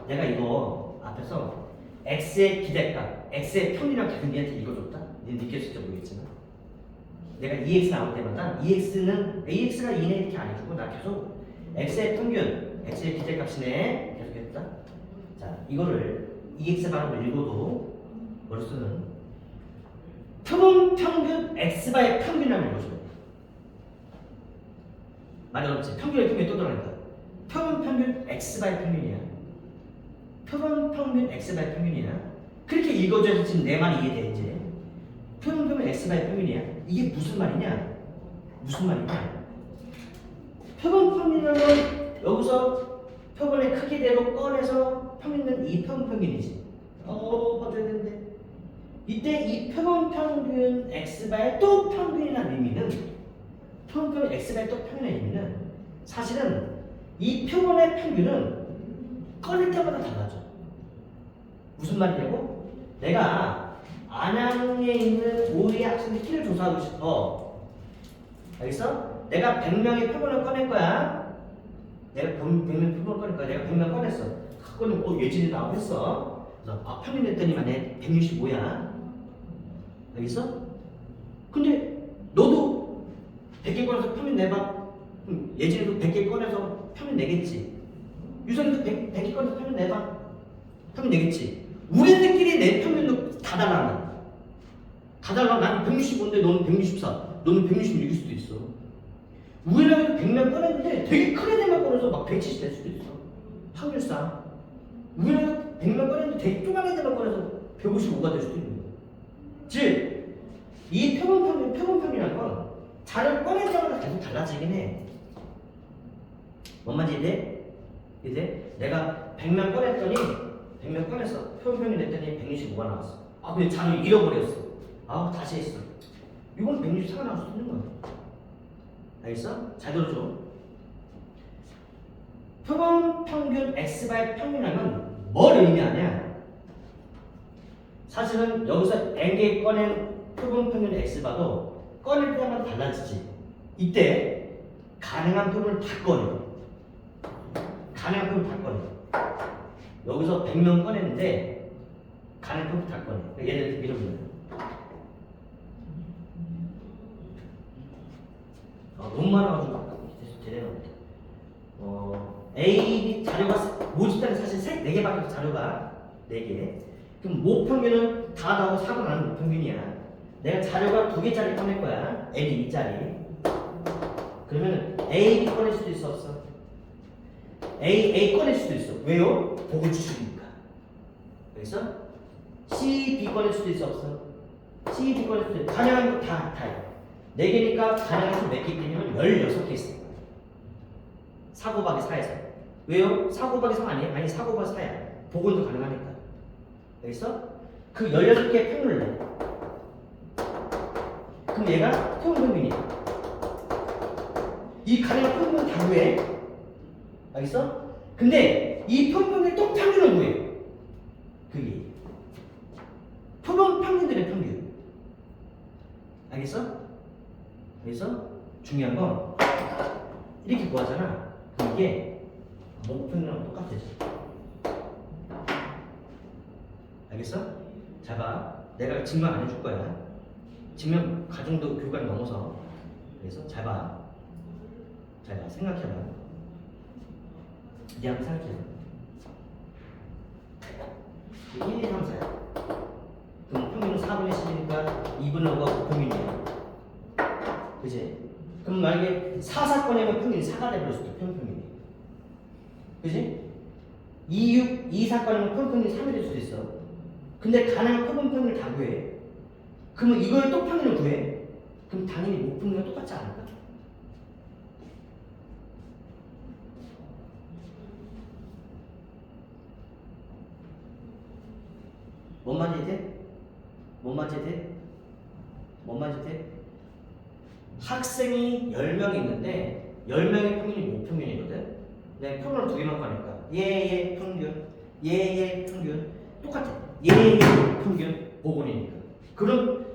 내가 이거 앞에서 X의 기대값, X의 평균이랑 계속 니한테 읽어줬다? 니는 느낄 수 모르겠지만 내가 EX 나올 때마다 EX는 AX가 2네 이렇게 안 해주고 나 계속 X의 평균, X의 기대값이네 계속 했다. 자, 이거를 EX 바라고 읽어도 머릿속은 표본 평균 X바의 평균이라고 읽어줘야 돼. 말이 어렵지? 평균의 평균이 또 들어가니까 표본 평균 X바의 평균이야. 표본 평균 X바의 평균이야. 그렇게 읽어줘야지 지금 내 말이 이해돼 이제. 표본 평균 X바의 평균이야. 이게 무슨 말이냐? 표본 평균이라는 건 여기서 표본의 크기대로 꺼내서 평균은 이 표본 평균이지. 봐줘야 되는데. 이때 이 표본 평균 x바의 또 평균이라는 의미는 표본 평균 x바의 또 평균의 의미는 사실은 이 표본의 평균은 꺼낼 때마다 달라져. 무슨 말이냐고? 내가 안양에 있는 5위 학생들 키를 조사하고 싶어. 알겠어? 내가 100명의 표본을 꺼낼 거야. 내가 100명 표본을 꺼낼 거야. 내가 100명 꺼냈어. 그거는 예진이 나오고 했어. 그래서 평균 냈더니만 내 165야. 알겠어? 근데 너도 100개 꺼내서 평균 내봐. 예진이도 100개 꺼내서 평균 내겠지. 유성이도 100개 꺼내서 평균 내봐. 평균 내겠지. 우리들끼리 내 평균도 다 달라. 다 달라. 나는 165인데 너는 164. 너는 166일 수도 있어. 우리랑 100명 꺼냈는데 되게 크게 된만 꺼내서 막 170 될 수도 있어. 확률상. 우리랑 100명 꺼냈는데 되게 쪼가리 된만 꺼내서 155가 될 수도 있는 거야. 즉, 이 표본 평균이라는 건 자료를 꺼낼 때마다 계속 달라지긴 해. 뭔 말인지 이제 내가 100명 꺼냈더니 100명 꺼냈어. 표본 평균 냈더니 165가 나왔어. 근데 자료 잃어버렸어. 다시 했어. 이건 164가 나올 수 있는 거야. 알겠어? 잘 들어줘. 표본 평균 x바의 평균이라면 뭘 의미하냐? 사실은 여기서 n개 꺼낸 표본 평균 x바도 꺼낼 때마다 달라지지. 이때 가능한 표본을 다 꺼내. 가능한 표본 다 꺼내. 여기서 100명 꺼냈는데 가능한 표본 다 꺼내. 얘들 이러면 너무 많아가지고 제대로 A, B 자료가 모집단에 사실 4개밖에 자료가 4개. 그럼 모평균은 다 나오고 사고 나는 모평균이야. 내가 자료가 2개짜리 꺼낼 거야. L이 2짜리. 그러면 A, B 꺼낼 수도 있어 없어? A 꺼낼 수도 있어. 왜요? 보고 주시니까. 그래서 C, B 꺼낼 수도 있어 없어? C, B 꺼낼 수도 있어. 가능한 거 다요. 4개니까 가능한 수 몇 개 있냐면 16개 있어. 4 곱하기 4에서. 왜요? 4 곱하기 3 아니에요? 아니 4 곱하기 4야. 복원도 가능하니까. 알겠어? 그 16개의 평균을 내. 그럼 얘가 표본 평균이야. 이 가능한 표본 다 구해. 알겠어? 근데 이 표본 평균의 또 평균을 구해. 그게 표본 평균들의 평균. 알겠어? 그래서 중요한 건 이렇게 구하잖아. 그럼 이게 목표랑 똑같아져. 알겠어? 자 봐. 내가 증명 안 해줄 거야. 증명 가정도 교과를 넘어서. 그래서 잘 봐. 잘 봐. 생각해봐. 이제 한번 생각해봐. 1, 2, 3, 4야. 그럼 평균은 4분의 10이니까 2분의 5가 평균이야. 그지? 그럼 만약에 4 꺼내면 평균이 4가 돼버릴 수도 있고 평균이. 그지? 2 사건이면 표본평균이 3이 될 수도 있어. 근데 가능한 표본평균을 다 구해. 그러면 이거의 또 평균을 구해. 그럼 당연히 목평균과 똑같지 않을까? 뭔 말인지 돼? 뭔 말인지 돼? 뭔 말인지 돼? 학생이 10명 있는데 10명의 평균이 목평균이거든? 내가 평균을 2개만 꺼낼까? 얘 평균, 얘 평균 똑같아. 얘 평균 복원이니까. 그럼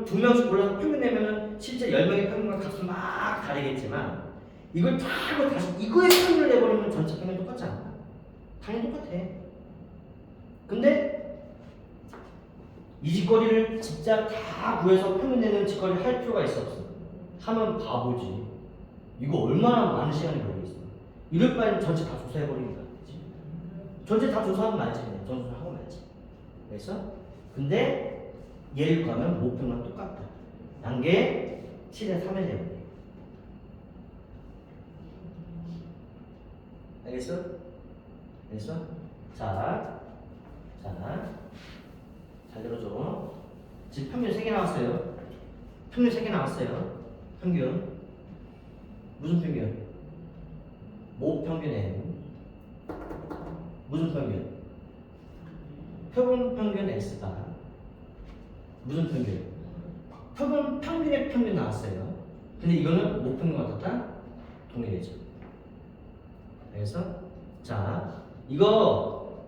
2명씩 골라서 평균 내면은 실제 10명의 평균과 값은 막 다르겠지만 이걸 다 하고 다시 이거의 평균을 내버리면 전체 평균이 똑같지 않나? 당연히 똑같아. 근데 이 짓거리를 진짜 다 구해서 평균 내는 짓거리를 할 필요가 있어 없어? 하면 바보지. 이거 얼마나 많은 시간이 걸리겠어. 이럴 바에는 전체 다 조사해버리니까. 그치? 전체 다 조사하고 말지. 전수하고 말지. 그래서 근데 얘를 구하면 목표만 똑같다. 단계 7에 3을 내버려. 알겠어? 알겠어? 자, 잘 들어줘. 지금 평균 3개 나왔어요. 평균 3개 나왔어요. 평균. 무슨 평균? 모평균 N. 무슨 평균? 표본 평균 x가 무슨 평균? 표본 평균의 평균 나왔어요. 근데 이거는 목평균과 어떻다? 동일해져. 그래서 자 이거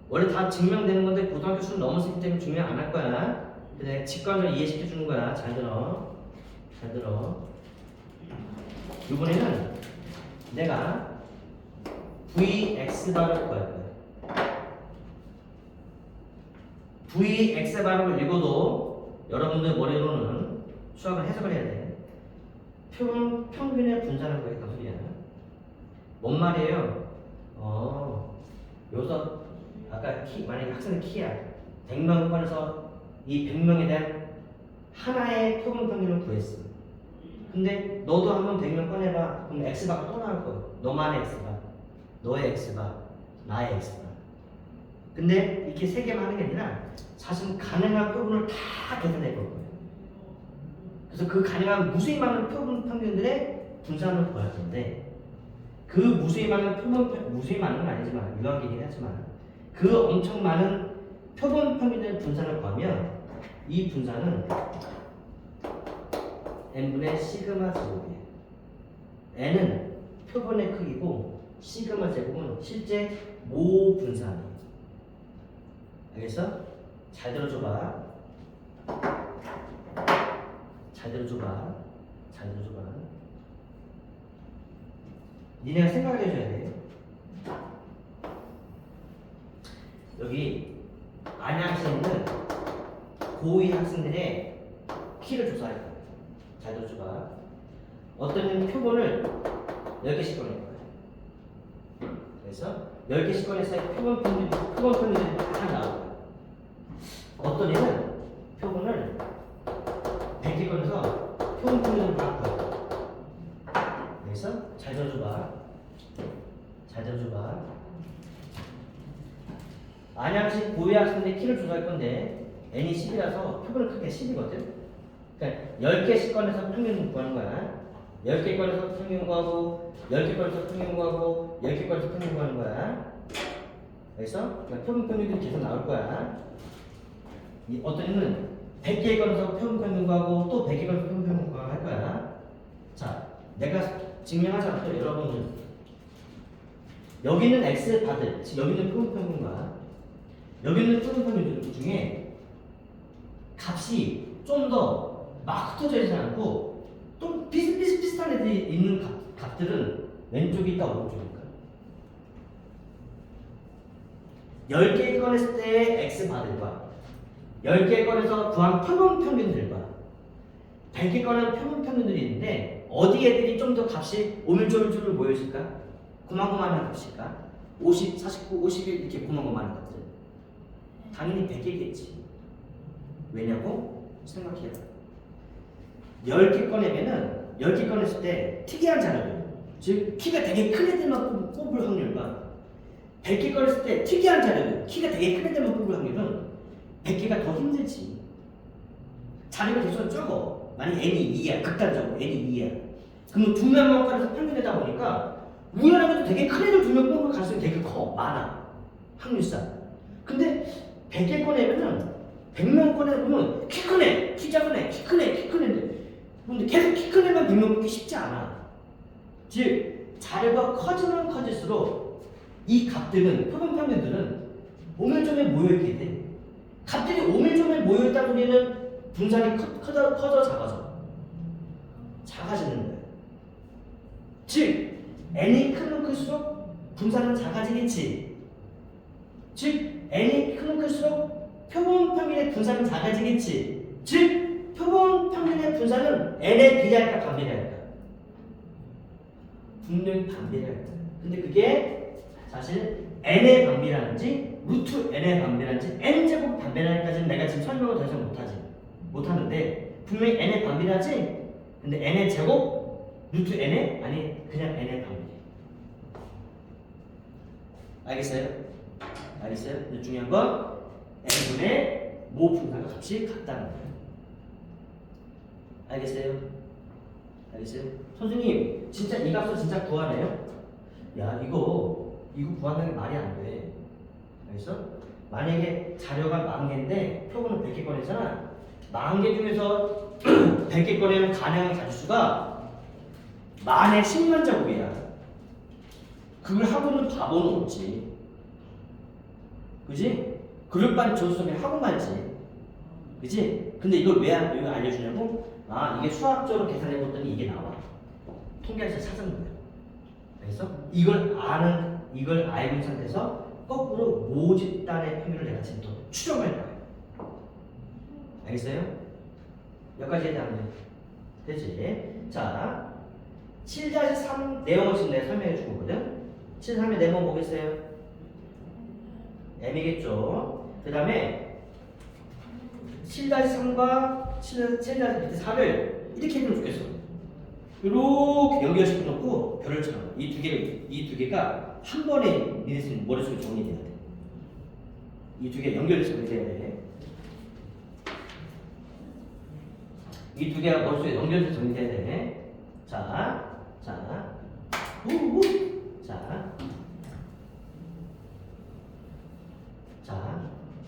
원래 다 증명되는 건데 고등학교 수능 넘었기 때문에 증명 안 할 거야. 근데 직관적으로 이해시켜 주는 거야. 잘 들어. 잘 들어. 이번에는 내가 Vx바를 구할 거야. Vx바를 읽어도 여러분들 머리로는 수학을 해석을 해야 돼. 표본 평균의 분산을 구했단 소리야. 뭔 말이에요? 여기서 아까 만약에 학생의 키야 100명 꺼내서 이 100명에 대한 하나의 표본 평균을 구했어. 근데 너도 한번 100명 꺼내봐. 그럼 x바가 또 나올 거야. 너만의 x바, 너의 x바, 나의 x바. 근데 이렇게 세 개만 하는 게 아니라 사실 가능한 표본을 다 계산해 볼 거예요. 그래서 그 가능한 무수히 많은 표본 평균들의 분산을 구할 건데 그 무수히 많은 무수히 많은 건 아니지만 유한기긴 하지만 그 엄청 많은 표본 평균의 분산을 구하면 이 분산은 n분의 시그마 제곱이에요. n은 표본의 크기고 시그마 제곱은 실제 모 분산이에요. 알겠어? 잘 들어줘봐. 잘 들어줘봐. 잘 들어줘봐. 니네가 생각을 해줘야 돼. 여기 안양시에 있는 고2 학생들의 키를 조사할 거야. 잘 들어줘봐. 어떤 표본을 10개씩 꺼낼 거야. 그래서 10개씩 꺼내서 표본 평균이 다 나올 거야. 어떤 애는 표본을 100개 꺼내서 표본 평균을 다 거야. 그래서 잘 들어줘봐. 잘 들어줘봐. 안양시 고2 학생들의 키를 조사할 건데 n이 10이라서 표본의 크기가 10이거든. 그러니까 10개씩 꺼내서 평균 구하는 거야. 10개 꺼내서 평균 구하고 10개 꺼내서 평균 구하고 10개 꺼내서 평균 구하는 거야. 그래서 표본 평균들이 계속 나올 거야. 어떤 애는 100개 꺼내서 표본 평균 구하고 또 100개 꺼내서 표본 평균 구하고 할 거야. 자, 내가 증명하자. 또 여러분은 여기 있는 x 받을, 즉 여기 있는 표본 평균과 여기 있는 표본 평균 중에 값이 좀 더 막 흩어져 있지 않고 좀 비슷비슷한 애들이 있는 값들은 왼쪽이 있다 오른쪽일까? 10개 꺼냈을 때의 x 받을과 10개 꺼내서 구한 표본 평균들과 100개 꺼낸 표본 평균들이 있는데 어디 애들이 좀 더 값이 오밀조밀조밀 모여있을까? 고만고만한 값일까? 50, 49, 51 이렇게 고만고만한 값들. 당연히 100개겠지. 왜냐고? 생각해봐. 10개 꺼내면은 10개 꺼냈을 때 특이한 자료들, 즉 키가 되게 큰 애들만 뽑을 확률과 100개 꺼냈을 때 특이한 자료들, 키가 되게 큰 애들만 뽑을 확률은 100개가 더 힘들지. 자료가 계속 적어. 만약 n이 2야, 극단적으로 n이 2야. 그러면 두 명만 꺼내서 평균되다 보니까 우연하게도 되게 큰 애들 두 명 뽑을 가능성이 되게 커, 많아. 확률상. 근데 100개 꺼내면은 100명 꺼내보면 키 큰 애, 키 작은 애, 키 큰 애, 키 큰 애인데 근데 계속 키 큰 애만 100명 뽑기 쉽지 않아. 즉 자료가 커지면 커질수록 이 값들은, 표본 평균들은 오밀조밀 모여있게 돼. 값들이 오밀조밀 모여있다는 소리는 분산이 커져 작아져. 작아지는 거야. 즉 n이 크면 클수록 분산은 작아지겠지. 즉 n이 크면 클수록 표본 평균의 분산은 작아지겠지. 즉 표본 평균의 분산은 n에 비례할까 반비례할까? 분명히 반비례할 거야. 근데 그게 사실 n의 반비례하는지 루트 n의 반비례하는지 n제곱 반비례하는지까지는 내가 지금 설명을 더 이상 못하는데 분명히 n의 반비례하지? 근데 n의 제곱 루트 n의 아니 그냥 n의 반비례. 알겠어요? 알겠어요? 근데 중요한 건 n분의 모 분산 값이 같다는 거예요. 알겠어요? 알겠어요? 선생님 진짜 이 값을 진짜 구하네요? 야 이거 구한다는 게 말이 안 돼. 알겠어? 만약에 자료가 10,000개인데 표본은 100개 꺼내잖아. 10,000개 중에서 100개 꺼내는 가능한 가지수가 만에 10만 자국이야. 그걸 하고는 바보는 없지. 그지? 그룹반 조수면 하고 말지. 그지? 근데 이걸 왜 알려주냐고? 아, 이게 수학적으로 계산해봤더니 이게 나와. 통계에서 찾은 거야. 그래서 이걸 알고 있는 상태에서 거꾸로 모집단의 평균을 내가 지금 또 추정할 거야. 알겠어요? 여기까지 해야되는데 되지? 자, 7-3 내용을 지금 내가 설명해 줄 거거든? 7-3의 내용 뭐겠어요? M이겠죠? 그 다음에 7-3과 7-4를 이렇게 해주면 좋겠어. 이렇게 연결시켜 놓고 별을 쳐. 이 두 개가 한 번에 니네 머릿속에 정리돼야 돼. 이 두 개 연결해서 정리돼야 돼. 이 두 개가 머릿속에 연결해서 정리돼야 돼. 자, 우우. 자,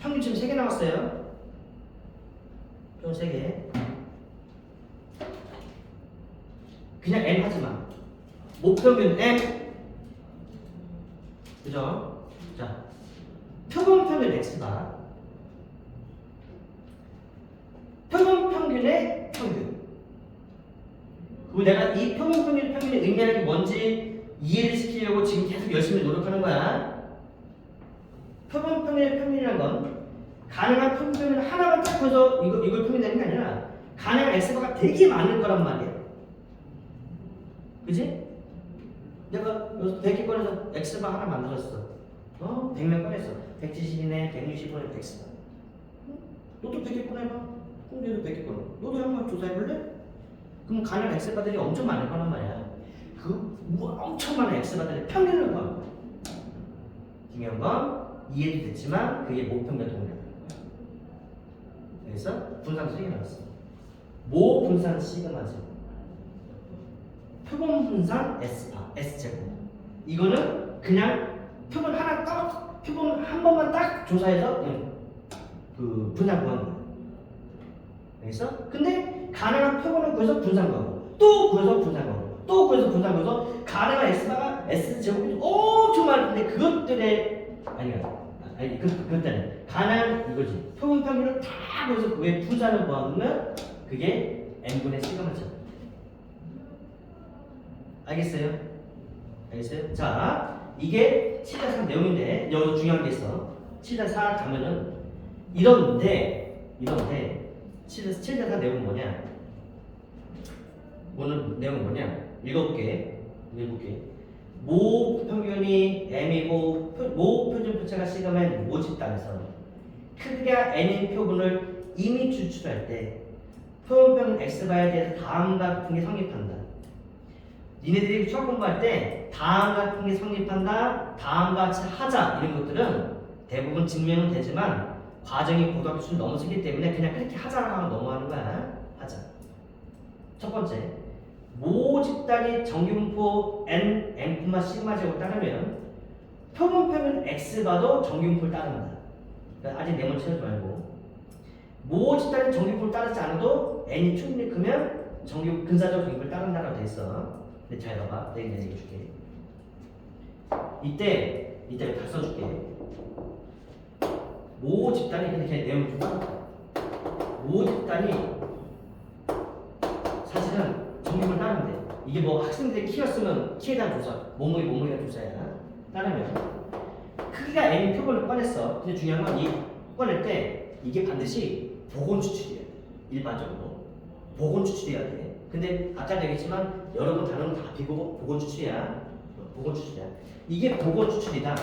평균 지금 3개 나왔어요. 좀 3개. 그냥 M 하지마. 목평균 M. 그죠? 자, 표본 평균 X다. 표본 평균의 평균. 그리고 내가 이 표본 평균의 의미하는 게 뭔지 이해를 시키려고 지금 계속 열심히 노력하는 거야. 표본 평균의 평균이란 건 가능한 평균을 하나만 딱 해서 이걸 평균내는 게 아니라 가능한 X바가 되게 많을 거란 말이야. 그지? 내가 여기서 100개 꺼내서 X바 하나 만들었어. 100명 꺼냈어. 170이네, 160이네, X바. 너도 100개 꺼내봐. 그럼 얘도 100개 꺼내. 너도 한번 조사해볼래? 그럼 가능한 X바들이 엄청 많을 거란 말이야. 엄청 많은 X바들의 평균을 구하는 거야. 중요한 건 이해도 됐지만 그게 모평과 동일하다는 거야. 그래서 분산 수익이 나왔어. 모 분산 시그마제곱. 표본 분산 S파, S제곱. 이거는 그냥 표본 한 번만 딱 조사해서 그 분산 구하는 거야. 그래서 근데 가능한 표본을 구해서 분산 구하고 또 구해서 분산 구하고 또 구해서 분산 구해서 가능한 S바가 S제곱이 엄청 많은데 그것들의 그것들은 가능한 이거지. 표본 평균을 다 구해서 그의 분산을 구하면 그게 n분의 시그마제곱. 알겠어요? 자, 이게 7-3 내용인데 여기서 중요한 게 있어. 7-4 가면은 이런데 7-4 내용은 뭐냐? 오늘 내용은 뭐냐? 읽어볼게. 모 평균이 m이고 모 표준 표체가 시그마인 모집단에서 크기가 n인 표본을 이미 추출할 때 표본 평균 x바에 대해서 다음과 같은 게 성립한다. 니네들이 수학 공부할 때 다음과 같은 게 성립한다, 다음과 같이 하자 이런 것들은 대부분 증명은 되지만 과정이 고등학교 수준 너무 세기 때문에 그냥 그렇게 하자라고 하면 넘어가는 거야. 하자. 첫 번째, 모 집단이 정규분포 n 시그마 제곱 따르면 표본 평균 x바도 정규분포를 따른다. 그러니까 아직 네모 채우지 말고 모 집단이 정규분포를 따르지 않아도 n이 충분히 크면 근사적 정규분포를 따른다라고 돼 있어. 근데 잘 봐봐. 내가 얘기해줄게. 이때 다 써줄게. 모 집단이 근데 그냥 내용 좀 써볼까? 모 집단이 사실은 정규분포를 따르는데 이게 뭐 학생들이 키였으면 키에 대한 조사, 몸무게에 대한 조사야. 따르면 크기가 n 표본을 꺼냈어. 근데 중요한 건 이 꺼낼 때 이게 반드시 복원 추출이야. 일반적으로 복원 추출해야 돼. 근데 아까도 얘기했지만 여러분 단어는 다 복원 추출이야. 이게 복원 추출이다.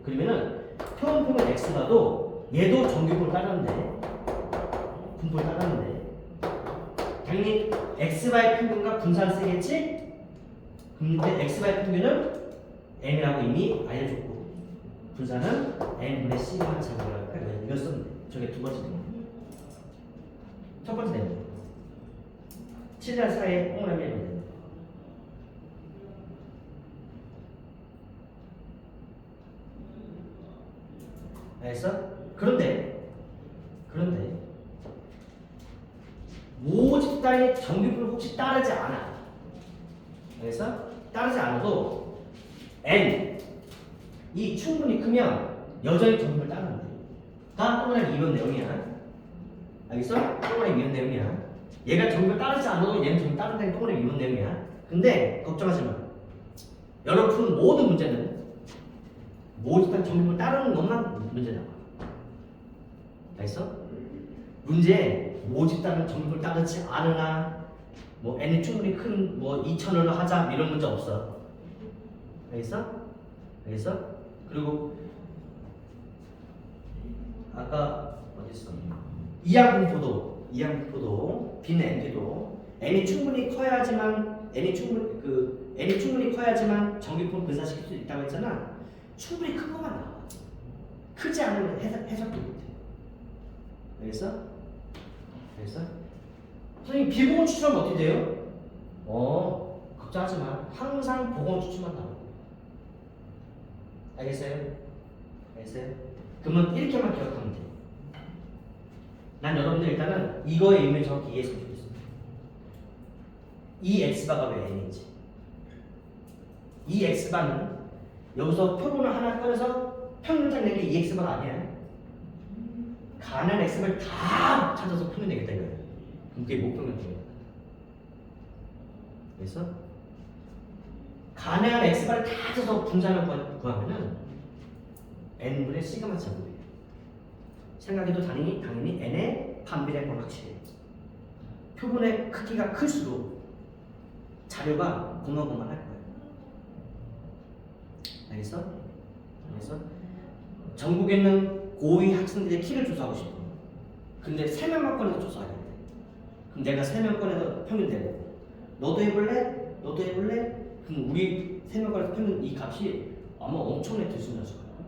그러면은 표본 평균 x가도 얘도 정규분포를 따르는데 당연히 x바의 평균과 분산 쓰겠지? 근데 x바의 평균은 m이라고 이미 알려줬고 분산은 n분의 c가 제곱이라고 할까? 이거 썼는데 저게 두 번째 내용. 첫 번째 내용 7-4의 동그라미 내용. 알겠어? 그런데 모집단의 정규표를 혹시 따르지 않아. 알겠어? 따르지 않아도 n 이 충분히 크면 여전히 정규표를 따르는데. 다 동그라미 이런 내용이야. 알겠어? 동그라미 이런 내용이야. 얘가 정규표를 따르지 않아도 얘는 정규 따른다는 동그라미 이런 내용이야. 근데 걱정하지 마. 여러분 푸는 모든 문제는 모집단 정규표를 따르는 것만 문제 나와. 알겠어? 문제 모집단은 정규표를 따르지 않으나 뭐 n이 충분히 큰 뭐 2,000원을 하자 이런 문제 없어. 알겠어? 알겠어? 그리고 아까 어디 있어? 이항분포도 B는 n도 n이 충분히 커야지만 n이 충분히 커야지만 정규표를 분산시킬 수 있다고 했잖아. 충분히 큰 것만 나와. 크지 않으면 해석도 못해. 알겠어? 알겠어? 선생님 비공원 추출하면 어떻게 돼요? 걱정하지 마. 항상 보건 추출만 나오고. 알겠어요? 알겠어요? 그러면 이렇게만 기억하면 돼. 난 여러분들 일단은 이거의 의미를 정확히 이해했으면 좋겠어. 이 x바가 왜 n인지. 이 x바는 여기서 표본을 하나 꺼내서 평균장 내게 이 x바가 아니야. 가능한 x를 다 찾아서 풀면 되겠다 이거야. 그럼 그게 목표면 돼요. 그래서 가능한 x바를 다 찾아서 분산을 구하면은 n분의 시그마 제곱이에요. 생각해도 당연히 n의 반비례한 건 확실해요. 표본의 크기가 클수록 자료가 고만고만할 거예요. 알겠어? 알겠어? 전국에 있는 고2 학생들의 키를 조사하고 싶어. 근데 3명만 꺼내서 조사해야 돼. 그럼 내가 3명 꺼내서 평균 내고 너도 해볼래? 너도 해볼래? 그럼 우리 3명 꺼내서 평균 이 값이 아마 엄청나게 들쑥날쑥할 거야.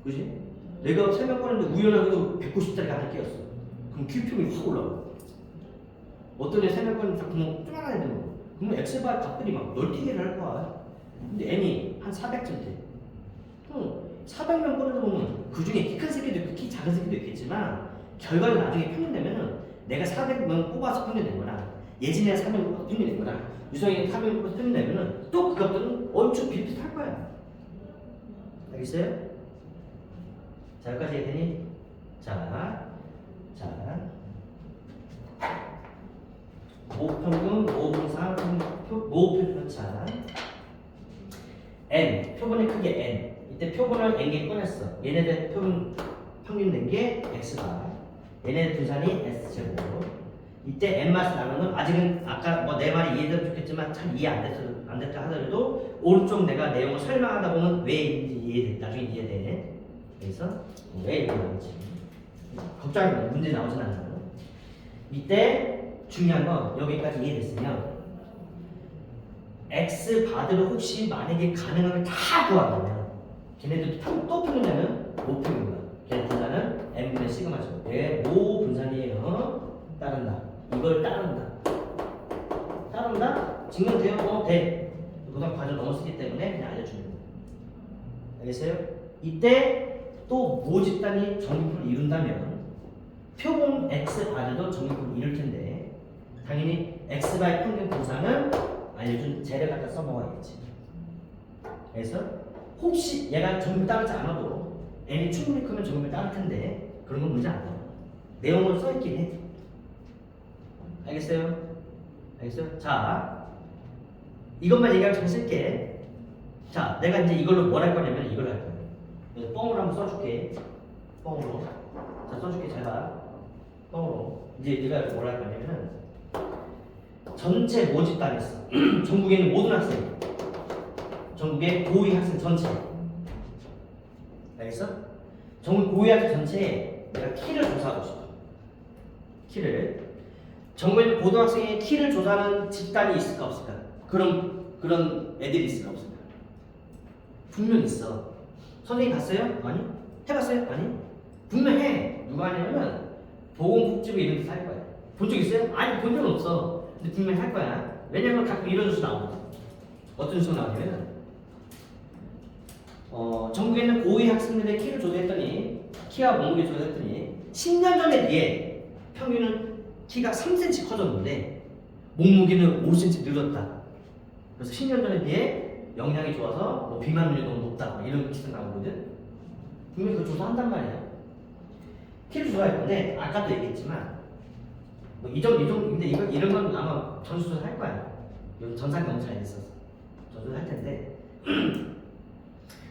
그지? 내가 3명 꺼냈는데 우연하게도 190짜리가 하나 끼었어. 그럼 Q평이 확 올라가. 어떤 애 3명 꺼냈는데 그냥 쪼만한 애들 먹어. 그러면 X바 값들이 막 널뛰기를 할 거야. 근데 N이 한 400점 돼. 400명 꺼내다 보면 그 중에 키 큰 새끼도 있고 키 작은 새끼도 있겠지만 결과를 나중에 평균되면은 내가 400명 뽑아서 평균된 거나 예진이가 400명 뽑아서 평균된 거나 유성이가 400명 뽑아서 평균되면은 또 그 값들은 얼추 비슷할 거야. 알겠어요? 자, 여기까지 했더니 자 모평균, 모분상, 모표준 편차 n, 표본의 크기 n. 이때 표본을 n개 꺼냈어. 얘네들 표본 평균 낸 게 x가, 얘네들 분산이 s제곱. 이때 n 맛을 나누면 아직은 아까 뭐 내 말이 이해되면 좋겠지만 잘 이해 안 됐다 하더라도 오른쪽 내가 내용을 설명하다 보면 왜 나중에 이해돼. 그래서 왜 이렇게 나오지? 걱정하지 마. 문제 나오진 않아. 이때 중요한 건 여기까지 이해됐으면 x 바드를 혹시 만약에 가능하게 다 구한다면 걔네들도 또 풀리냐면 못 푸는 거야. 걔네 분산은 n분의 시그마죠. 왜? 모 분산이에요. 따른다. 이걸 따른다. 증명돼요? 돼. 고등학교 과정 넘었기 때문에 그냥 알려주는 거야. 알겠어요? 이때 또 모집단이 정규표를 이룬다면 표본 x 바드도 정규표를 이룰 텐데 당연히 x바의 평균 분산은 알려준 쟤를 갖다 써먹어야겠지. 그래서 혹시 얘가 정규 따르지 않아도 n이 충분히 크면 정규 따를 텐데 그런 건 문제 안 나와. 내용을 써있긴 해. 알겠어요? 알겠어요? 자, 이것만 얘기하면 잘 쓸게. 자, 내가 이제 이걸로 뭘 할 거냐면 이걸 할 거야. 그래서 뻥으로 한번 써줄게. 뻥으로. 자, 써줄게. 잘 봐. 뻥으로. 이제 네가 뭘 할 거냐면은 전체 모집단이 있어. 전국에 있는 모든 학생. 전국의 고2 학생 전체. 알겠어? 전국 고2 학생 전체에 내가 키를 조사하고 싶어. 키를. 전국에 있는 고등학생의 키를 조사하는 집단이 있을까 없을까? 그런 애들이 있을까 없을까? 분명 있어. 선생님 봤어요? 아니. 해봤어요? 아니. 분명 해. 누가 하냐면은 보건복지부 이런 데서 할 거야. 본 적 있어요? 아니, 본 적은 없어. 근데 분명히 할 거야. 왜냐면 가끔 이런 뉴스 나오거든. 어떤 뉴스가 나오냐면 전국에 있는 고위 학생들의 키를 조사했더니 키와 몸무게 조사했더니 10년 전에 비해 평균은 키가 3cm 커졌는데 몸무게는 5cm 늘었다. 그래서 10년 전에 비해 영양이 좋아서 뭐 비만율이 너무 높다 이런 기사 나오거든. 분명히 그 조사한단 말이야. 키를 조사할 건데 아까도 얘기했지만 뭐 근데 이런 건 아마 전수조사 할 거야. 이건 전산 너무 잘 됐어서 전수조사 할 텐데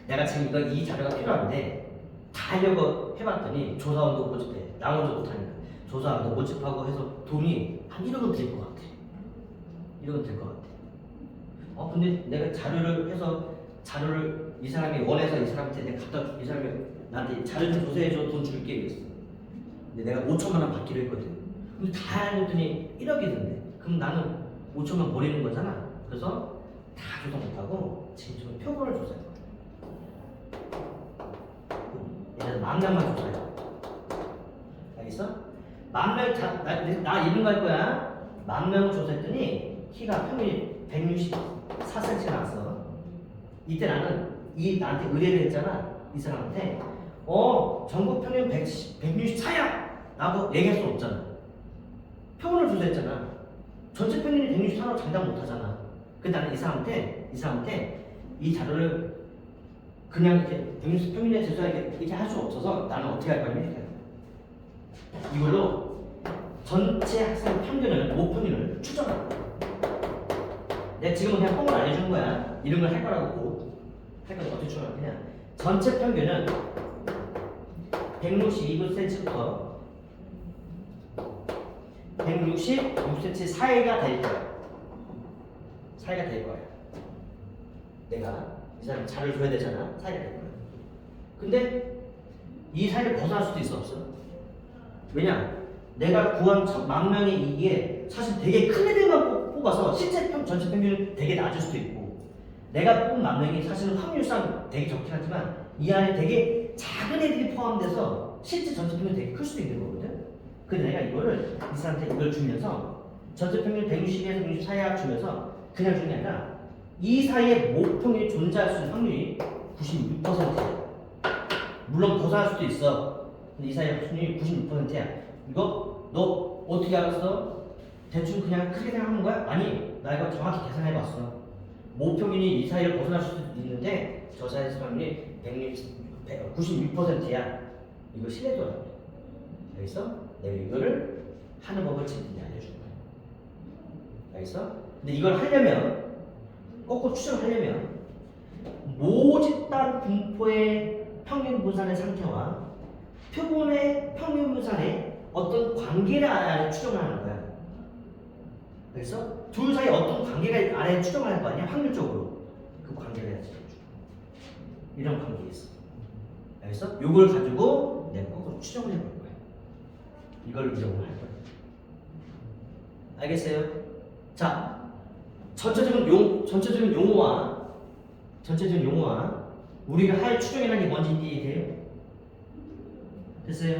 내가 지금 이 자료가 필요한데 다 하려고 해봤더니 조사원도 모집해. 나 혼자 못하니까 조사원도 모집하고 해서 돈이 한 1억은 들 것 같아. 1억은 들 것 같아. 근데 내가 자료를 이 사람이 원해서 이 사람한테 내가 갖다 이 사람이 나한테 자료 좀 조사해줘 돈 줄게 이랬어. 근데 내가 5천만 원 받기로 했거든. 근데 다 해줬더니 1억이 든대. 그럼 나는 5천만 버리는 거잖아. 그래서 다 조사 못하고 지금 좀 표본을 조사해. 얘는 10,000명만 조사해. 알겠어? 10,000명 나 이런 거 할 거야. 10,000명을 조사했더니 키가 평균 164cm 나왔어. 이때 나는 나한테 의뢰를 했잖아. 이 사람한테 전국 평균 164야! 라고 얘기할 수 없잖아. 표본을 조사했잖아. 전체 평균이 164로 장담 못하잖아. 근데 나는 이 사람한테 이 자료를 그냥 이렇게 평균에 제조하게 이렇게 할 수 없어서 나는 어떻게 할 거냐면 이걸로 전체 학생 평균을 모평균을 추정할 거야. 내가 지금은 그냥 form을 알려주는 거야. 이런 걸 할 거라고 할 건데 어떻게 추정할 거냐? 전체 평균은 162cm부터 166cm 사이가 될 거야. 사이가 될 거야. 내가 이 사람 자료를 줘야 되잖아. 사이가 될 거야. 근데 이 사이를 벗어날 수도 있어 없어? 왜냐? 내가 구한 10,000명의 이게 사실 되게 큰 애들만 뽑아서 실제 전체 평균은 되게 낮을 수도 있고 내가 뽑은 10,000명이 사실은 확률상 되게 적긴 하지만 이 안에 되게 작은 애들이 포함돼서 실제 전체 평균이 되게 클 수도 있는 거거든. 근데 내가 이 사람한테 이걸 주면서 전체 평균 160에서 164야 주면서 그냥 주는 게 아니라 이 사이에 모평이 존재할 수 있는 확률이 96%야. 물론 벗어날 수도 있어. 근데 이 사이에 확률이 96%야. 이거 너 어떻게 알았어? 대충 그냥 크게 생각하는 거야? 아니, 나 이거 정확히 계산해봤어. 모평균이 이 사이를 벗어날 수도 있는데 저 사이의 확률이 96%야. 이거 신뢰도라고 해. 알겠어? 내가 이거를 하는 법을 지금 알려준 거야. 알겠어? 근데 이걸 하려면 거꾸로 추정하려면 모집단 분포의 평균 분산의 상태와 표본의 평균 분산의 어떤 관계를 알아야 추정을 하는 거야. 그래서 둘 사이 어떤 관계가 알아야 추정을 하는 거 아니야? 확률적으로 그 관계를 해야지. 이런 관계 있어. 알겠어? 요걸 가지고 내가 거꾸로 추정을 해볼 거야. 이걸 이용을 할 거야. 알겠어요? 자, 전체적인 용어와 우리가 할 추정이라는 게 뭔지 이해돼요? 됐어요?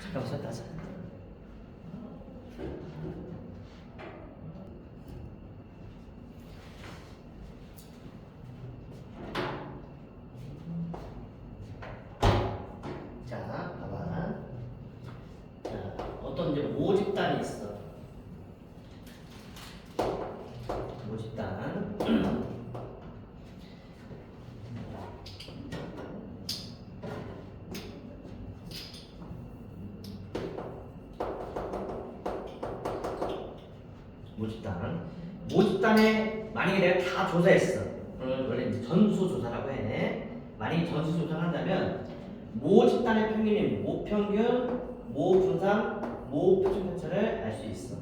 잠깐만 쉬었다 하자. 자, 봐봐. 자, 어떤 이제 모집단이 있어. 모집단. 모집단에 만약에 내가 다 조사했어. 그러면 원래 이제 전수조사라고 해. 만약에 전수조사를 한다면 모집단의 평균이 모평균, 모분산, 모표준편차를 알 수 있어.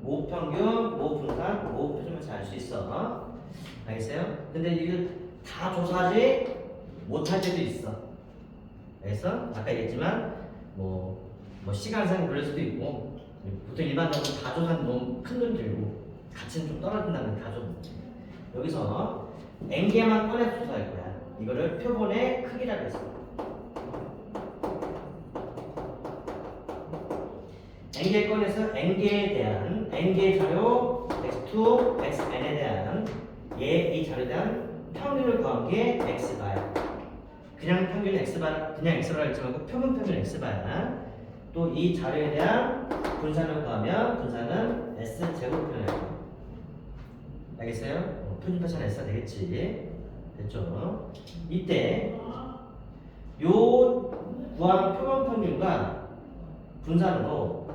모평균, 모분산, 모표준편차 알 수 있어. 알겠어요? 근데 이걸 다 조사하지 못할 때도 있어. 그래서 아까 얘기했지만 뭐 시간상 그럴 수도 있고 보통 일반적으로 다 조사는 너무 큰 돈 들고 가치는 좀 떨어진다면 다 조사. 여기서 N개만 꺼내서 조사할 거야. 이거를 표본의 크기라고 했어. N개 꺼내서 N개에 대한 N개 자료 x2, xn에 대한 이 자료에 대한 평균을 구한 게 x바야. 그냥 평균 x바, 그냥 x바라 했지 말고 평균 x바야. 또 이 자료에 대한 분산을 구하면 분산은 s제곱을 표현해요. 알겠어요? 표준 편차는 s가 되겠지. 됐죠? 이때 요 구한 표본 평균과 분산으로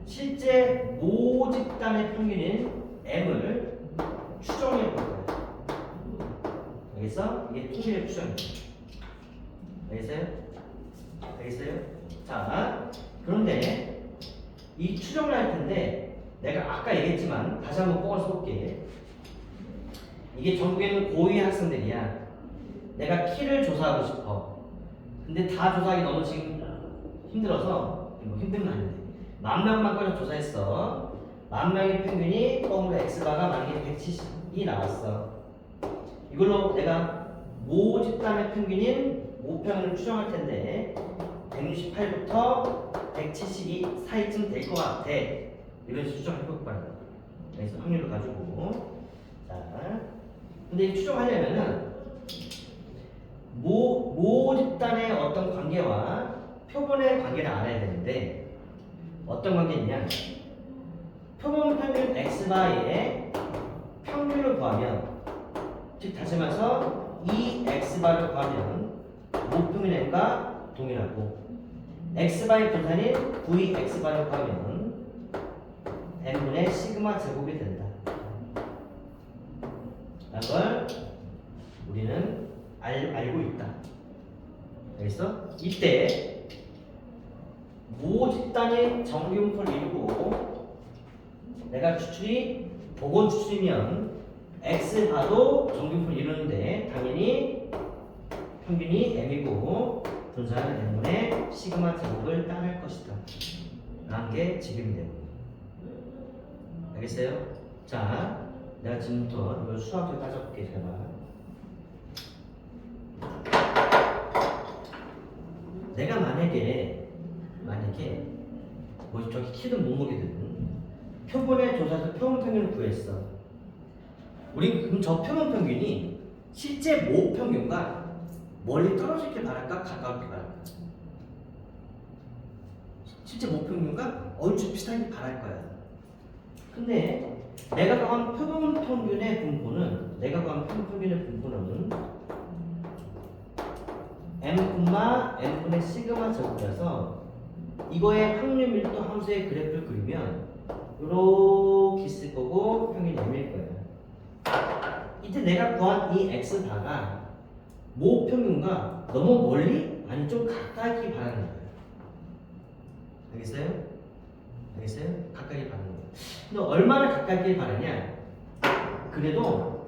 실제 모집단의 평균인 m을 추정해 볼 거예요. 알겠어? 이게 통계의 추정이에요. 알겠어요? 알겠어요? 자, 그런데 이 추정을 할 텐데 내가 아까 얘기했지만 다시 한번 뽑아서 볼게. 이게 전국에 있는 고2 학생들이야. 내가 키를 조사하고 싶어. 근데 다 조사하기 너무 지금 힘들어서, 뭐 힘든 건 아닌데 10,000명만 꺼내 조사했어. 10,000명의 평균이 뻥으로 x바가 만약에 170이 나왔어. 이걸로 내가 모집단의 평균인 모평을 추정할 텐데 168부터 172 사이쯤 될 것 같아. 이런 식으로 추정해 볼 거야. 그래서 확률을 가지고. 자, 근데 이 추정하려면은 모집단의 어떤 관계와 표본의 관계를 알아야 되는데 어떤 관계냐? 표본 평균 x바의 평균을 구하면, 즉 다시 말해서 이 x바를 구하면 모평균 m과 동일하고 x바의 분산인 9이 x바를 구하면 n분의 시그마 제곱이 된다. 라는 걸 우리는 알고 있다. 알겠어? 이때 모집단의 정규분포를 이루고 내가 추출이 복원 추출이면 x바도 정규분포를 이루는데 당연히 평균이 m이고 분산은 n분의 시그마 제곱을 따를 것이다. 라는 게 지금 되고. 알겠어요? 자, 내가 지금부터 이걸 수학적으로 따져볼게. 잘 봐. 내가 만약에 뭐 저기 키든 몸무게든 표본의 조사에서 표본 평균을 구했어. 우리 그럼 저 표본 평균이 실제 모 평균과 멀리 떨어지길 바랄까 가까우길 바랄까? 실제 모 평균과 얼추 비슷하게 바랄 거야. 근데 내가 구한 표본 평균의 분포는 m, n분의 시그마 제곱이라서 이거의 확률 밀도 함수의 그래프를 그리면 이렇게 있을 거고 평균이 m일 거예요. 이때 내가 구한 이 x바가 모 평균과 너무 멀리 아니 좀 가까이 바라는 거예요. 알겠어요? 알겠어요? 가까이 바라는 거예요. 근데 얼마나 가까이 바르냐? 그래도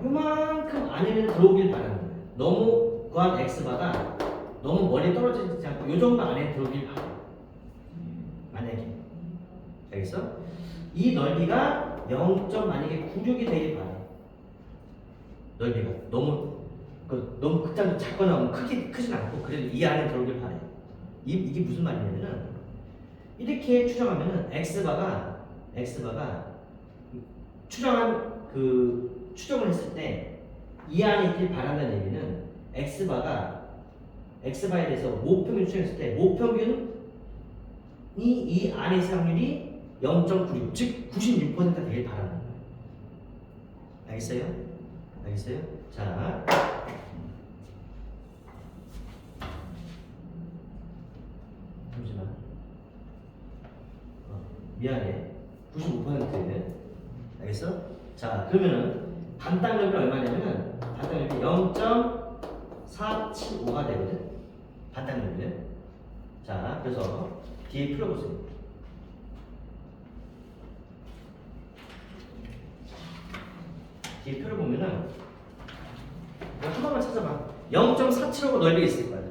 이만큼 안에는 들어오길 바라는 거예요. 너무 구한 x바가 너무 멀리 떨어지지 않고 이 정도 안에 들어오길 바라요. 만약에. 알겠어? 이 넓이가 0.96이 되길 바라요. 넓이가 너무 극단적으로 작거나 너무 크진 않고 그래도 이 안에 들어오길 바라요. 이게 무슨 말이냐면은 이렇게 추정하면은 x바가 추정한 그 추정을 했을 때 이 안에 있길 바란다는 얘기는 x바에 대해서 모평균 추정했을 때 모평균이 이 안에 있을 확률이 0.96, 즉 96%가 되길 바라는 거예요. 알겠어요? 알겠어요? 자, 잠시만. 미안해. 95%. 알겠어? 자, 그러면은 반땅 넓이 얼마냐면은 반땅 넓이 0.475가 되거든. 반땅 넓이는. 자, 그래서 뒤에 풀어보세요. 뒤에 표를 보면은 한 번만 찾아봐. 0.475가 넓이가 있을 거야.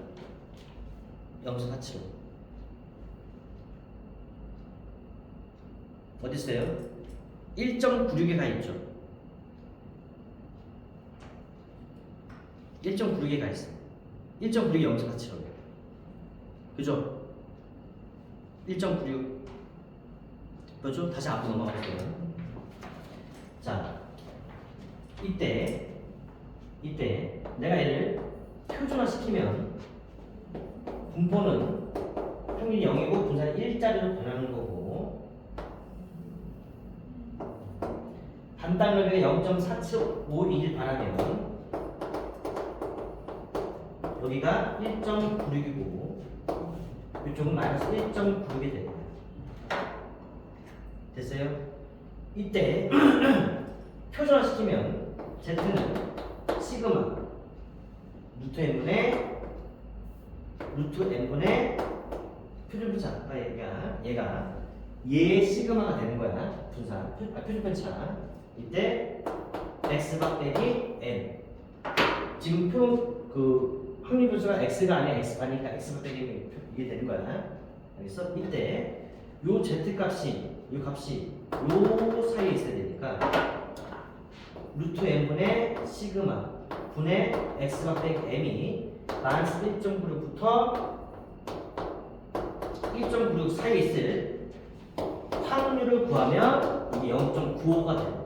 0.475. 어디 있어요? 1.96에 가 있죠. 1.96에 가 있어. 1.96이 0.475. 그죠? 1.96. 그렇죠? 다시 앞으로 넘어갈게요. 자, 이때 내가 얘를 표준화시키면 분포는 평균이 0이고 분산이 1짜리로 변하는 거고 반당력이 0.4751 반하면 여기가 1.96이고 이쪽은 마이너스 1.96이 됩니다. 됐어요? 이때 표준화시키면 Z는 시그마 루트 n분의 표준편차 얘가 얘의 시그마가 되는 거야. 표준편차 이때 x바 빼기 n 지금 확률분수가 x가 아니라 x바니까 x바 빼기 이게 되는 거야. 알겠어? 이때 요 z 값이 요 사이에 있어야 되니까 루트 n분의 시그마 분의 x바 빼기 m이 마이너스 1.96부터 1.96 사이에 있을 확률을 구하면 이게 0.95가 되는 거야.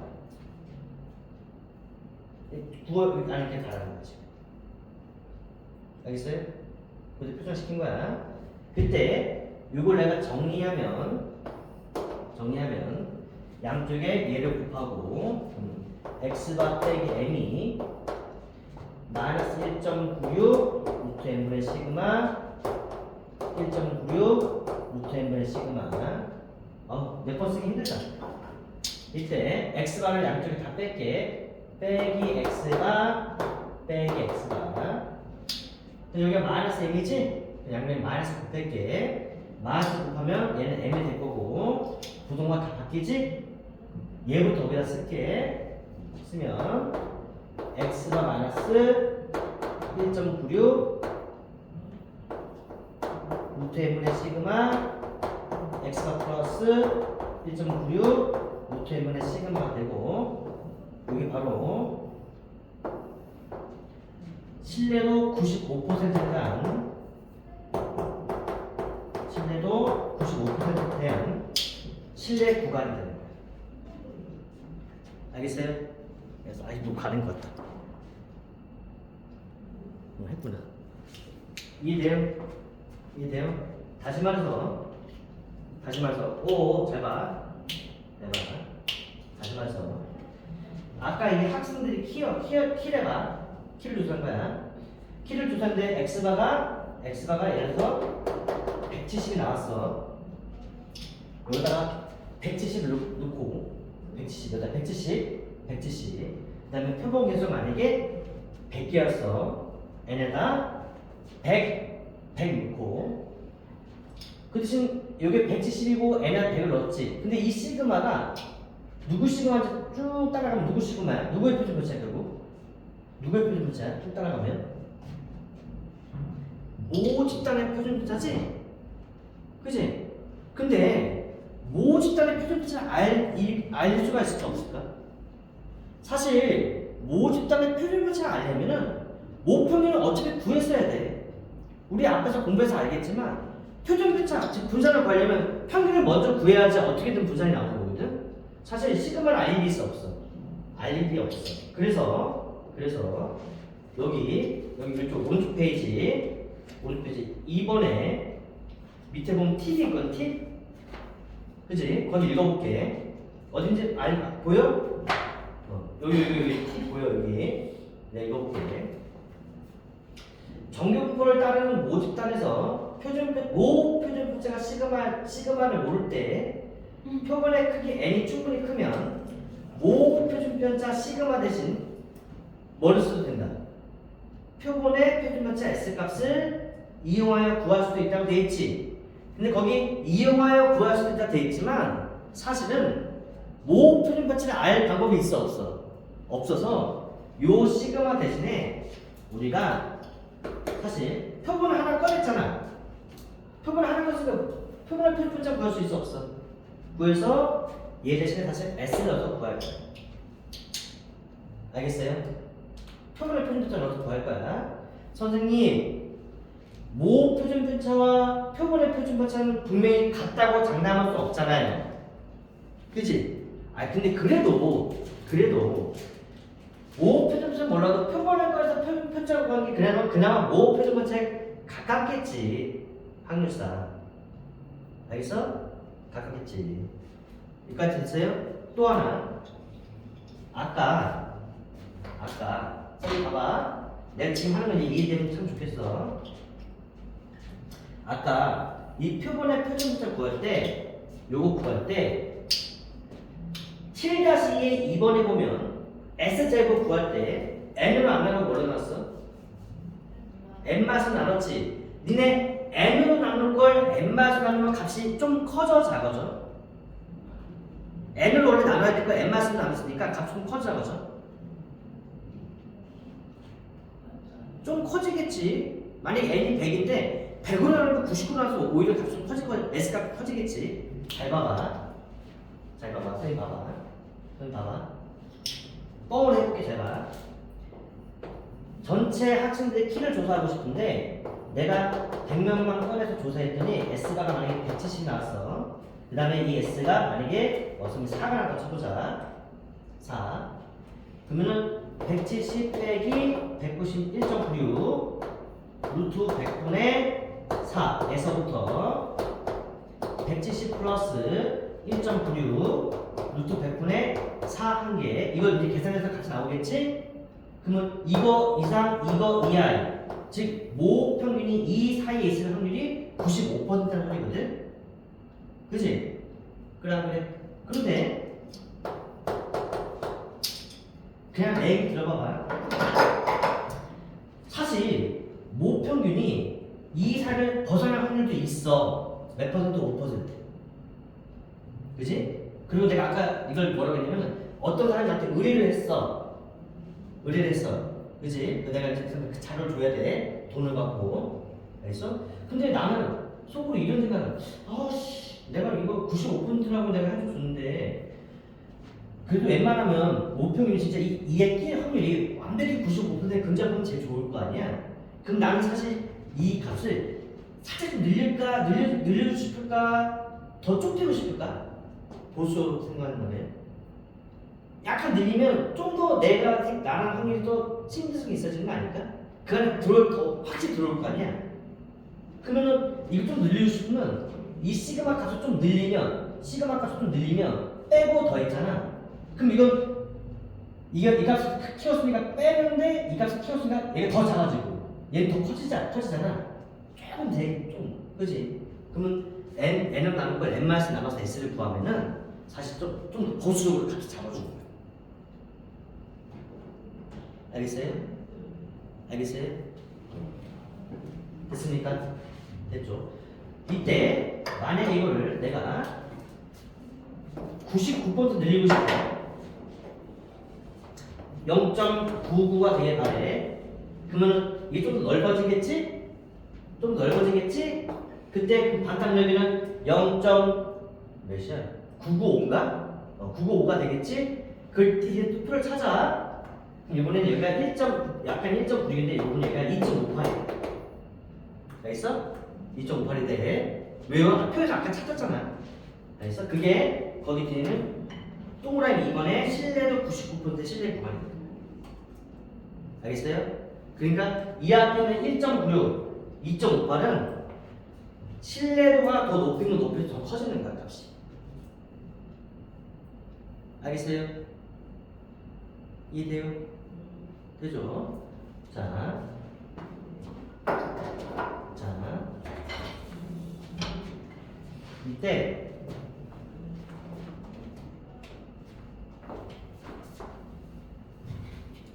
9월 안에 이렇게 가라는 거지. 알겠어요? 그래서 표준시킨 거야. 그때 이걸 내가 정리하면 양쪽에 얘를 곱하고 x바 빼기 m이 마이너스 1.96 루트 n분의 시그마 1.96 루트 n분의 시그마 몇 번 쓰기 힘들다. 이때 x바를 양쪽에 다 뺄게. 빼기 x바 빼기 x바 여기가 마이너스 m이지? 양면에 마이너스 곱할게. 마이너스 곱하면 얘는 m이 될 거고 부동과 다 바뀌지? 얘부터 여기다 쓸게. 쓰면 x가 마이너스 1.96 루트 n분의 시그마 x가 플러스 1.96 루트 n분의 시그마가 되고 여기 바로 신뢰도 95%에 대한 신뢰 구간이 되는 거예요. 알겠어요? 그래서 아직도 가는 것 같다. 했구나. 이해돼요? 다시 말해서 잘 봐. 다시 말해서 아까 이 학생들이 키를 조사한 거야. 키를 조사했는데 x바가 예를 들어서 170이 나왔어. 여기다가 170을 놓고 170 그다음에 표본 계속 만약에 100개였어. n에다 100 놓고 그 대신 여기 170이고 n에다 100을 넣었지. 근데 이 시그마가 누구 시그마인지 쭉 따라가면 누구 시그마야? 누구의 표준편차야 결국? 누구의 표준편차야? 쭉 따라가면 모 집단의 표준편차지? 그치? 근데 모 집단의 표준편차를 알 수가 있을까 없을까? 사실 모 집단의 표준편차를 알려면은 모평균을 어차피 구했어야 돼. 우리 앞에서 공부해서 알겠지만 표준편차, 즉 분산을 구하려면 평균을 먼저 구해야지 어떻게든 분산이 나오는 거거든. 사실 시그마를 알 일이 없어. 그래서 여기 이쪽 오른쪽 페이지 2번에 밑에 보면 팁이 있거든. 팁. 그치? 거기 읽어볼게. 어딘지 보여? 여기 팁 보여 여기. 내가 읽어볼게. 정규분포를 따르는 모 집단에서 모 표준편차가 시그마를 모를 때 표본의 크기 n이 충분히 크면 모 표준편차 시그마 대신 뭐를 써도 된다. 표본의 표준편차 s 값을 이용하여 구할 수도 있다고 돼 있지. 근데 거기 이용하여 구할 수도 있다고 돼 있지만 사실은 모 표준편차를 알 방법이 있어 없어? 없어서 요 시그마 대신에 우리가 사실 표본을 하나 꺼냈잖아. 표본을 하나 꺼냈으니까 표본의 표준편차 구할 수 있어 없어? 구해서 얘 대신에 다시 S를 넣어서 구할 거야. 알겠어요? 표본의 표준편차 넣어서 구할 거야. 선생님, 모 표준편차와 표본의 표준편차는 분명히 같다고 장담할 수 없잖아요. 그치? 아 근데 그래도 5 표준점 몰라도 표본할 거에서 표점 구하는 게 그나마 5 표준점에 가깝겠지. 확률상. 알겠어? 가깝겠지. 여기까지 됐어요? 또 하나. 아까 여기 봐봐. 내가 지금 하는 건 이해되면 참 좋겠어. 아까 이 표본의 표준점 구할 때 요거 구할 때 7-2에 2번에 보면 S제곱 구할 때 N으로 안 나누고 뭐로 나눴어? N맛으로 나눴지. 니네 N으로 나눌 걸 N맛으로 나누면 값이 좀 커져 작아져? N으로 원래 나눠야 될 거 N맛으로 나눴으니까 값이 좀 커져 작아져? 좀 커지겠지. 만약에 N이 100인데 100으로 나누고 99로 나눠서 오히려 값이 좀 커질 거 S값이 커지겠지. 잘 봐봐. 선생님 봐봐. 뻥을 해볼게. 잘 봐. 전체 학생들 키를 조사하고 싶은데 내가 100명만 꺼내서 조사했더니 S가 만약에 170 나왔어. 그 다음에 이 S가 만약에 선생님 4가 나왔다 쳐보자. 4 그러면은 170 빼기 191.96 루트 100분의 4에서부터 170 플러스 1.96 루트 100분의 4 한 개. 이걸 이제 계산해서 같이 나오겠지? 그러면 이거 이상 이거 이하 즉 모 평균이 이 사이에 있을 확률이 95%라는 확률이거든. 그치? 그래. 그런데 그냥 내 얘기 들어봐봐. 사실 모 평균이 이 사이를 벗어날 확률도 있어. 몇 퍼센트? 5%. 그치? 그리고 내가 아까 이걸 뭐라고 했냐면 어떤 사람이 나한테 의뢰를 했어. 그치? 내가 이제 그 자료를 줘야 돼. 돈을 받고. 알겠어? 근데 나는 속으로 이런 생각을 내가 이거 95%라고 내가 해줬는데 그래도 웬만하면 모평균이 진짜 이에 낄 확률이 완벽히 95%에 근접하면 제일 좋을 거 아니야? 그럼 나는 사실 이 값을 살짝 좀 늘려주고 싶을까? 더 좁히고 싶을까? 보수 생각하는 거네. 약간 늘리면 좀 더 내가 나랑 확률이 더 친밀성이 있어지는 거 아닐까? 그 안에 더 확실히 들어올 거 아니야? 그러면은 이거 좀 늘리고 싶으면 이 시그마 값을 좀 늘리면 빼고 더 있잖아. 그럼 이 값을 키웠으니까 빼는데 이 값을 키웠으니까 얘가 더 작아지고 얘는 더 커지잖아. 조금 좀 그지? 그러면 n을 나눌 걸 n-1 나눠서 s를 구하면은 사실 좀 보수적으로 값을 잡아주는 거야. 알겠어요? 됐습니까? 됐죠? 이때 만약에 이거를 내가 99% 늘리고 싶어. 0.99가 되게 바래. 그러면 이게 좀 더 넓어지겠지? 그때 그 반탄 넓이는 0. 몇이야? 995인가? 995가 되겠지? 그 뒤에 또 표를 찾아. 이번에는 여기가 약간 1.96인데 이번에 여기가 2.58이야. 알겠어? 2.58이 돼. 왜요? 표에서 아까 찾았잖아. 알겠어? 그게 거기 뒤에는 동그라미 2번에 신뢰도 99% 신뢰 구간이 돼. 알겠어요? 그러니까 이 앞에는 1.96, 2.58은 신뢰도가 더 높이면 높일수록 더 커지는 거야, 값이. 알겠어요? 이해돼요? 되죠? 자,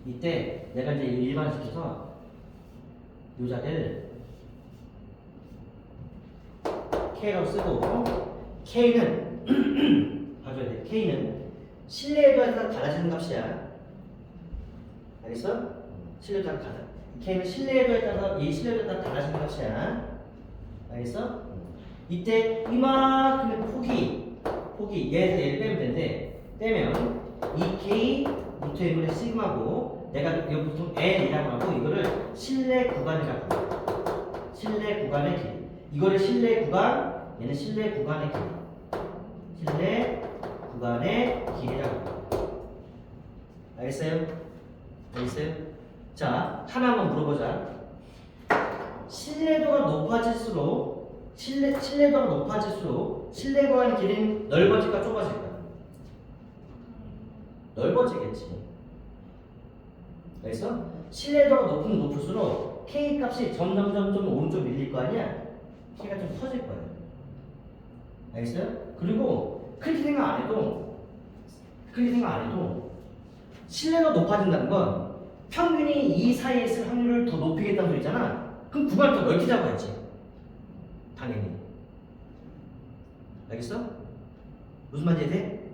이때 내가 이제 일반시켜서 이 자리를 K라고 쓰고 K는 봐줘야 돼. K는 신뢰도에 따라 달라지는 값이야. 알겠어? 신뢰도에 따라 K는 신뢰도에 따라 달라지는 값이야. 알겠어? 이때 이만큼의 폭이 얘에서 얘를 빼면 되는데 빼면 2K 루트 M분의 시그마고 내가 이거 보통 N이라고 하고 이거를 신뢰 구간이라고 합니다. 신뢰 구간의 길이. 이거를 신뢰 구간, 얘는 신뢰 구간의 길이. 신뢰 구간의 길이라고. 알겠어요? 알겠어요? 자, 하나 한번 물어보자. 신뢰도가 높아질수록 신뢰도가 높아질수록 신뢰 구간의 길이는 넓어질까 좁아질까? 넓어지겠지. 그래서 신뢰도가 높으면 높을수록 K 값이 점점 오른쪽 밀릴 거 아니야? K가 좀 커질 거야. 알겠어요? 그리고 그렇게 생각 안 해도 신뢰가 높아진다는 건 평균이 이 사이에 있을 확률을 더 높이겠다는 소리잖아. 그럼 구간을 더 넓게 잡아야지. 당연히. 알겠어? 무슨 말인지 돼?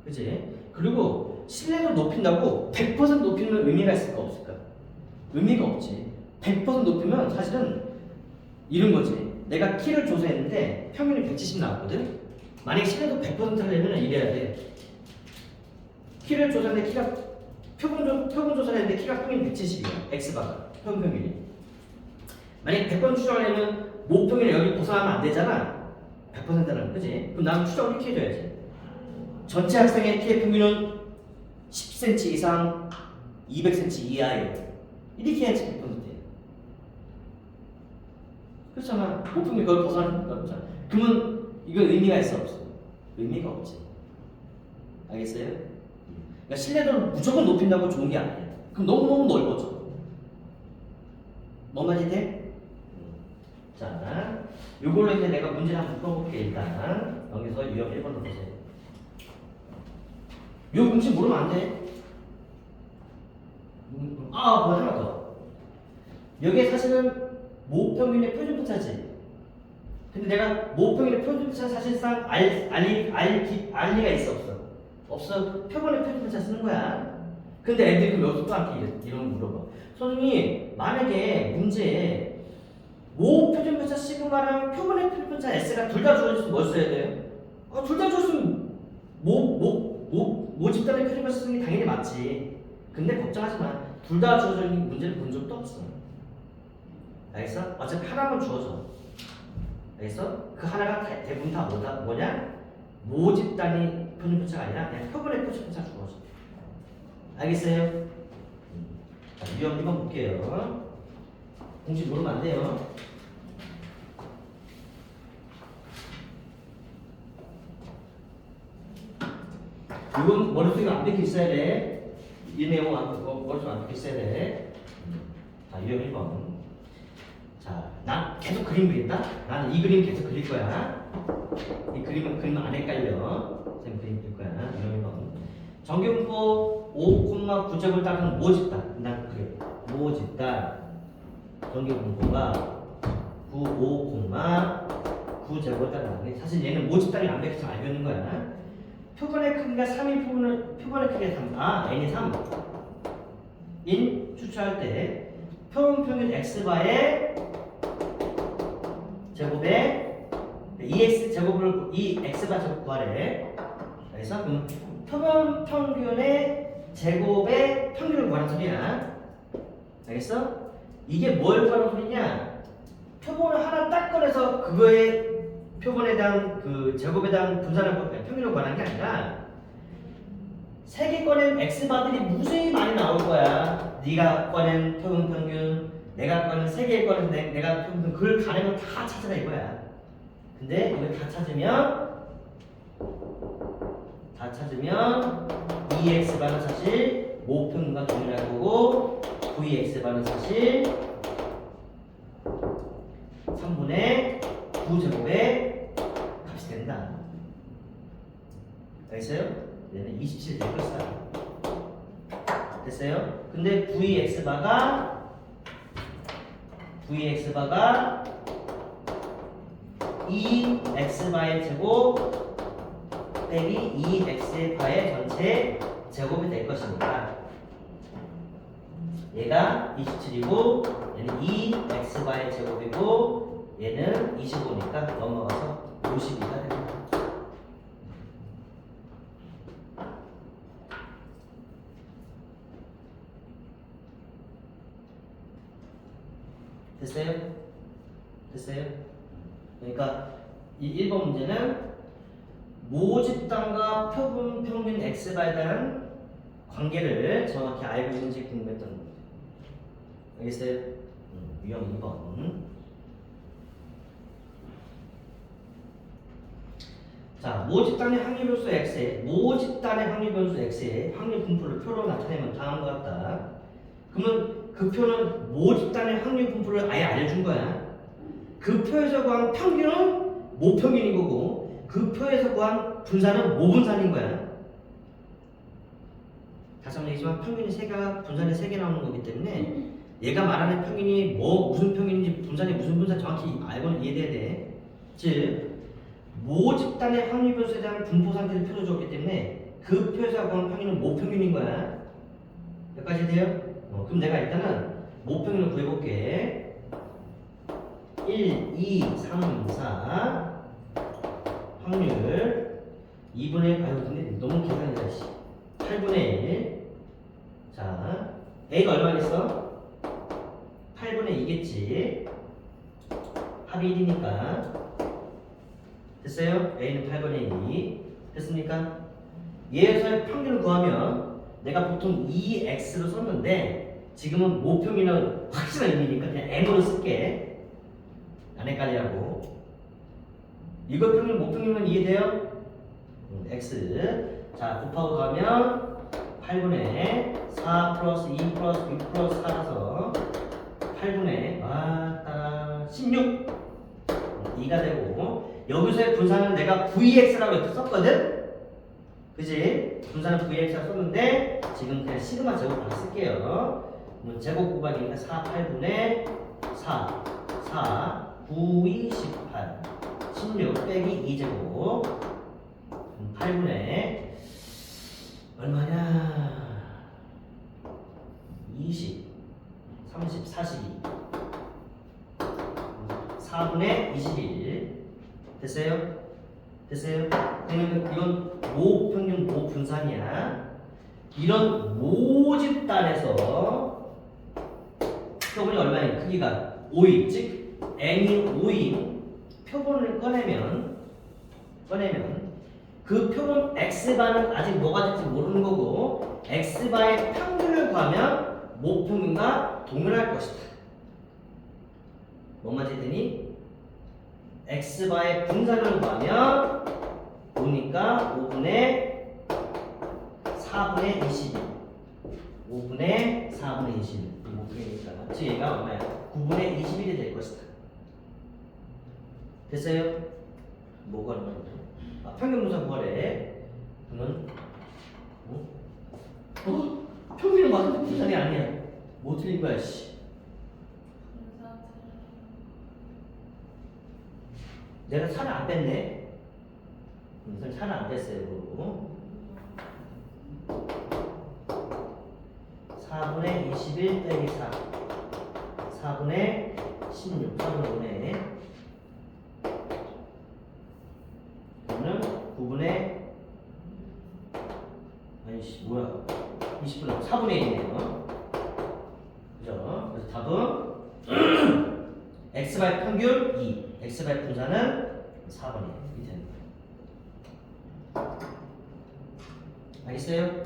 그치? 그리고 신뢰도를 높인다고 100% 높이면 의미가 있을까 없을까? 의미가 없지. 100% 높이면 사실은 이런 거지. 내가 키를 조사했는데 평균이 170 나왔거든? 만약에 신뢰도 100% 하려면 이래야 돼. 키를 조사했는데 키가 표본 조사를 했는데 키가 평균 170이야. X바가 평균이. 만약에 100번 추정하려면 모평이를 여기 벗어나면 안 되잖아. 100%라는 거지. 그럼 나는 추정을 이렇게 해줘야지. 전체 학생의 키의 평균은 10cm 이상 200cm 이하예요. 이렇게 해야지 100%예요. 그렇잖아. 모평이 그걸 벗어나는 거잖아. 그러면 이건 의미가 있어 없어? 의미가 없지. 알겠어요? 그러니까 신뢰도를 무조건 높인다고 좋은 게 아니야. 그럼 너무너무 넓어져. 뭔 말인지 돼? 자, 요걸로 이제 내가 문제를 한번 풀어볼게. 일단 여기서 유형 1번 더 보세요. 요 공식 모르면 안 돼. 뭐 하나 더. 여기에 사실은 모평균의 표준편차지. 근데 내가 모평균의 표준편차 사실상 알 리가 있어 없어? 없어. 표본의 표준편차 쓰는 거야. 근데 애들이 그럼 여기서 또 한테 이런 거 물어봐. 선생님, 만약에 문제에 모 표준편차 시그마랑 표본의 표준편차 S가 둘 다 주어졌으면 뭘 써야 돼요? 둘 다 주어졌으면 모 집단의 표준편차 쓰는 게 당연히 맞지. 근데 걱정하지 마. 둘 다 주어져 있는 문제를 본 적도 없어. 알겠어? 어차피 하나만 주어져. 알겠어? 그 하나가 대부분 다 뭐냐? 모 집단이 표준편차가 아니라 그냥 표본의 표준편차 주어져. 알겠어요? 자, 유형 1번 볼게요. 공식 모르면 안 돼요. 이건 머릿속에 안 박혀 있어야 돼. 이 내용 머릿속에 안 박혀 있어야 돼. 자, 유형 1번. 자, 난 계속 그림 그린다? 나는 이 그림 계속 그릴 거야. 이 그림 안 헷갈려. 선생님 그림 그릴 거야. 유형 1번. 정규분포 5,9제곱을 따르는 모집단. 난 그래. 모집단. 정규분포가 9,5,9제곱을 따르는. 사실 얘는 모집단이 안 박혀서 알고 있는 거야. 표본의 크기가 3인 표본의 크기가 3. n이 3. 인 추출할 때 표본 평균 x바의 제곱에 2x 제곱을 2x바 제곱 구하래. 그래서 그럼 표본 평균의 제곱의 평균을 구하는 소리야. 알겠어? 이게 뭘 구하는 소리냐? 표본을 하나 딱 꺼내서 그거의 표본에 대한 그 제곱에 대한 분산을 평균을 구하는 게 아니라 세 개 꺼낸 x바들이 무수히 많이 나올 거야. 네가 꺼낸 표본 평균, 내가 꺼낸 세 개 꺼낸 내가 표본 평균, 그걸 가내면 다 찾아라 이거야. 근데 이걸 다 찾으면 2x바는 사실 모평균과 동일할 거고 9x바는 사실 3분의 9제곱의 값이 된다. 알겠어요? 얘는 27 될 것이다. 됐어요? 근데 Vx바가 2x바의 제곱 빼기 2x바의 전체 제곱이 될 것입니다. 얘가 27이고 얘는 2x바의 제곱이고 얘는 25니까 넘어가서 52가 됩니다. 됐어요? 됐어요? 그러니까 이 1번 문제는 모집단과 표본 x바에 대한 관계를 정확히 알고 있는지 궁금했던 겁니다. 알겠어요? 유형 2번. 자, 모집단의 확률 변수 x에 모집단의 확률 변수 x의 확률 분포를 표로 나타내면 다음과 같다. 그러면 그 표는 모집단의 확률 분포를 아예 알려준 거야. 그 표에서 구한 평균은 모평균인 거고 그 표에서 구한 분산은 모분산인 거야. 다시 한번 얘기지만 평균이 3개가 분산이 3개 나오는 거기 때문에 얘가 말하는 평균이 무슨 평균인지 분산이 무슨 분산 정확히 알고는 이해돼야 돼. 즉 모집단의 확률 변수에 대한 분포 상태를 표로 줬기 때문에 그 표에서 구한 평균은 모평균인 거야. 여기까지 돼요? 그럼 내가 일단은 모평균을 구해볼게. 1, 2, 3, 4 확률 2분의 아유 근데 너무 계산이다 씨. 8분의 1. 자, A가 얼마겠어? 8분의 2겠지. 합이 1이니까 됐어요? A는 8분의 2 됐습니까? 얘에서의 평균을 구하면 내가 보통 2x로 썼는데 지금은 모평이는 확실한 의미니까 그냥 m으로 쓸게. 안 헷갈리라고. 이거 평균 모평이면 이해돼요? x 자 곱하고 가면 8분의 4 플러스 2 플러스 6 플러스 4라서 8분의 16 2가 되고 여기서의 분산은 내가 VX라고 이렇게 썼거든? 그지? 분산은 VX라고 썼는데 지금 그냥 시그마 제곱을 쓸게요. 제곱 곱하기니까 4 8분의 4 4 9 2 18 16 빼기 2제곱 8분의 얼마냐 20 30 42 4분의 21 됐어요? 됐어요? 그러면 이건 모평균 모분산이야. 이런 모집단에서 표본이 얼마냐 크기가 5인 즉 n이 5인 표본을 꺼내면 그 표본 x바는 아직 뭐가 될지 모르는 거고 x바의 평균을 구하면 모평균과 동일할 것이다. 뭐만 했더니 x바의 분산을 구하면 보니까 5분의 4분의 22 5분의 4분의 22 모평이니까 즉 얘가 얼마야? 9분의 21이 될 것이다. 됐어요? 뭐가 얼마인데? 평균 분산 구하래. 그러면 평균은 맞는데 분산이 아니야. 뭐 틀린 거야 씨. 내가 차를 안 뺐네. 무슨 차를 안 뺐어요. 그리고 4분의 21 빼기 4 4분의 16 4분의 5네. 그러면 9분의 아니씨 뭐야 20분의 4분의 1이네요. 그죠? 그래서 답은 x바의 평균 2 x바의 분산은 4분의 1이 됩니다. 알겠어요?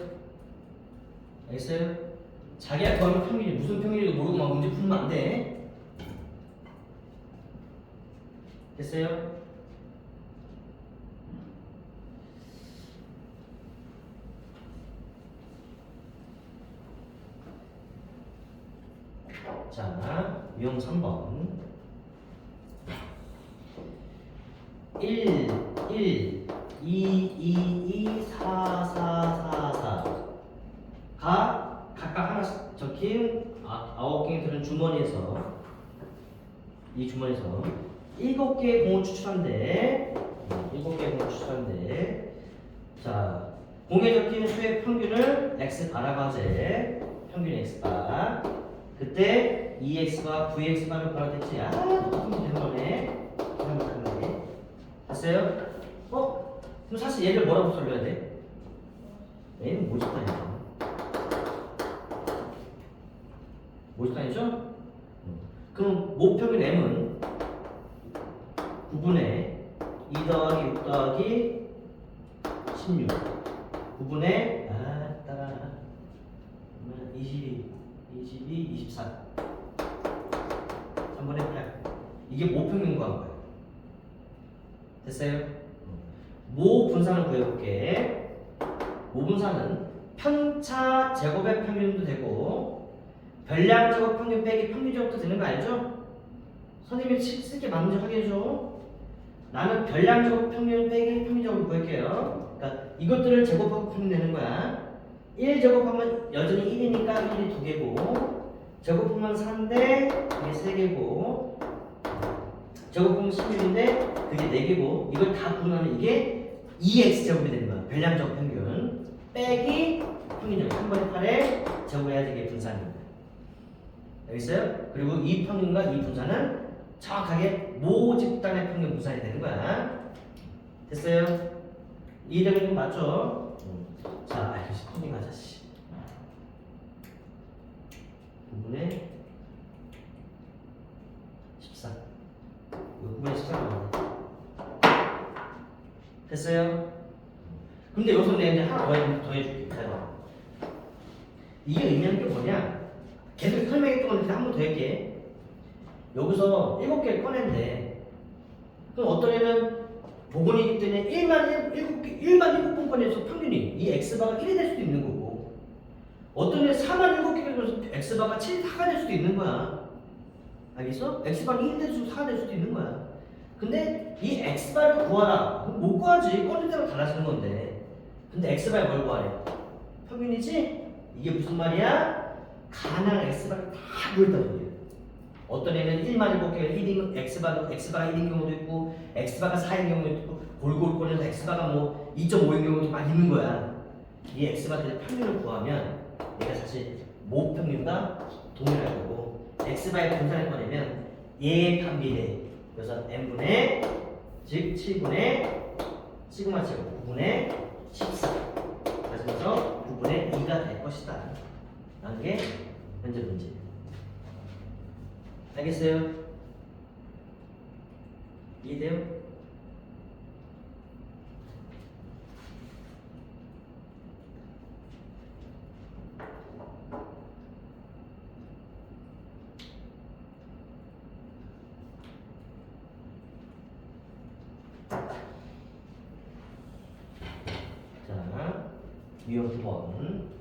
알겠어요? 자기가 구하는 평균이 무슨 평균인지도 모르고 막 문제 풀면 안 돼. 됐어요? 자, 유형 3번 1, 1, 2, 2, 2, 4, 4, 4, 4가 각각 하나씩 적힌 9개의 들은 주머니에서 이 주머니에서 7개의 공을 추출한대. 7개의 공을 추출한대. 자, 공에 적힌 수의 평균을 x바라고 하재. 평균 x바. 그때 2x바, vx바를 구하라 됐지. 똑같은 문제 한 번에. 됐어요? 그럼 사실 얘를 뭐라고 설려야 돼? 얘는 모집단이야. 모집단이죠? 그럼 모평균 m은 9분의 2 더하기 6 더하기 16 9분의 22, 24 3분의 8 이게 모평균 구한 거예요. 됐어요? 모 분산을 구해볼게. 모 분산은 편차 제곱의 평균도 되고 별량 제곱 평균 빼기 평균 제곱도 되는 거 알죠? 선생님이 쓸게 맞는지 확인해줘. 나는 별량 제곱 평균 빼기 평균 제곱을 구할게요. 그러니까 이것들을 제곱하고 평균 내는 거야. 1 제곱하면 여전히 1이니까 1이 2개고 제곱하면 4인데 그게 3개고 제곱하면 16인데 그게 4개고 이걸 다 구하면 이게 2x제곱이 되는 거야. 별량 제곱 평균 빼기 평균 제곱 3분의 8에 제곱해야지 이게 분산입니다. 알겠어요? 그리고 이 평균과 이 분산은 정확하게 모 집단의 평균 분산이 되는 거야. 됐어요? 이해되는 거 맞죠? 자, 이것이 토닝하자 씨. 9분의 14. 9분의 14 나오네. 됐어요? 근데 여기서 내가 이제 하나 더 해줄게. 잘 봐. 이게 의미하는 게 뭐냐? 계속 설명했던 건데 한 번 더 할게. 여기서 7개를 꺼낸대. 그럼 어떤 애는 복원이기 때문에 1만 7번 꺼내서 평균이 이 x바가 1이 될 수도 있는 거고 어떤 애는 4만 7개를 꺼내서 x바가 4가 될 수도 있는 거야. 알겠어? x바가 1이 될 수도 4가 될 수도 있는 거야. 근데 이 x바를 구하라. 못 구하지. 꺼낸 대로 달라지는 건데. 근데 x바에 뭘 구하래? 평균이지? 이게 무슨 말이야? 가능한 x바를 다 구했다는 얘기야. 어떤 애는 1만 7개가 1인 x바가 1인 경우도 있고 x바가 4인 경우도 있고 골고루 꺼내서 x바가 뭐 2.5인 경우도 막 있는 거야. 이 x바들의 평균을 구하면 얘가 사실 모평균과 동일할 거고 x바의 분산을 꺼내면 얘의 반비례 그래서 n분의 즉 7분의 시그마 제곱 9분의 14 그래서 9분의 2가 될 것이다 라는 게 현재 문제. 알겠어요? 이해돼요? 자, 유형 9번.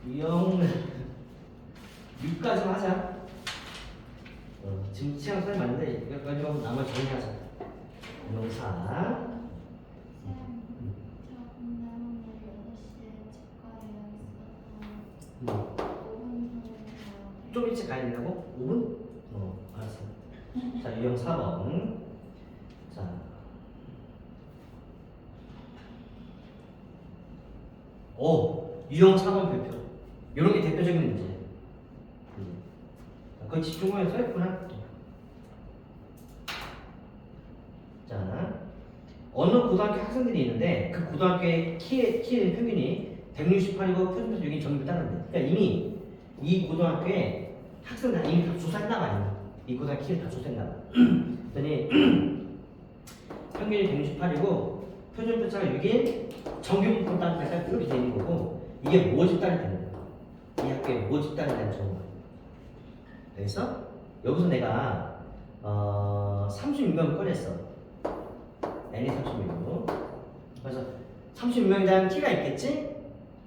유형 6까지만 하자. 지금 시간 설이 많은데 여기까지 하면 나머지 정리하자. 유형 4. 좀 일찍 가야 된다고? 5분? 알았어. 자, 유형 4번. 자. 유형 4번 별표. 이런 게 대표적인 문제. 그건 집중호에 써있구나. 자, 어느 고등학교 학생들이 있는데 그 고등학교의 키의 평균이 168이고 표준에서 여기 정규를 따는데 그러니까 이미 이 고등학교에 학생들 이미 다 조사했나 봐요. 이 고등학교 키를 다 조사했나 봐. 그랬더니 평균이 168이고 표준 편차가 6인 정규 부분 따르니까 이렇게 되는 거고 이게 뭐 집단이 되는 거야? 이 학교에 뭐 집단이 되는 정보야? 그래서 여기서 내가 36명을 꺼냈어. n이 36명. 그래서 36명에 대한 키가 있겠지?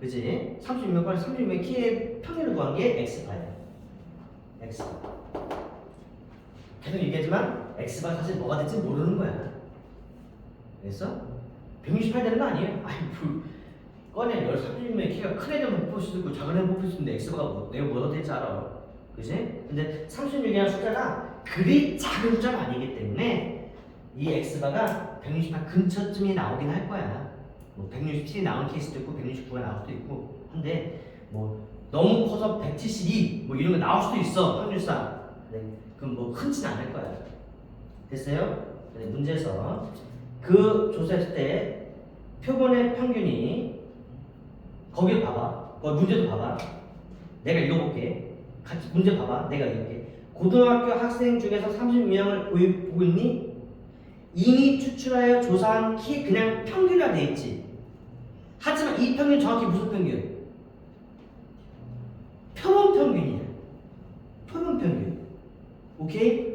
그지? 36명 꺼내서 36명의 키의 평균을 구한 게 x바야. x바. 계속 얘기하지만 x바가 사실 뭐가 될지 모르는 거야. 그래서 168 되는 거 아니에요? 아니 꺼내 36명의 키가 큰 애들만 뽑을 수도 있고 작은 애만 뽑을 수도 있는데 x바가 내가 뭐가 될지 알아. 그지? 근데 36이라는 숫자가 그리 작은 숫자가 아니기 때문에 이 x바가 168 근처쯤이 나오긴 할 거야. 뭐 167이 나온 케이스도 있고 169가 나올 수도 있고 한데 뭐 너무 커서 172 뭐 이런 거 나올 수도 있어 확률상. 네, 그럼 뭐 흔치는 않을 거야. 됐어요? 네, 문제에서 그 조사했을 때 표본의 평균이 거기를 봐봐. 문제도 봐봐. 내가 읽어볼게. 같이 문제 봐봐. 내가 이렇게 고등학교 학생 중에서 30명을 보고 있니? 이미 추출하여 조사한 키 그냥 평균화 돼 있지. 하지만 이 평균 정확히 무슨 평균? 표본 평균이야. 표본 평균. 오케이?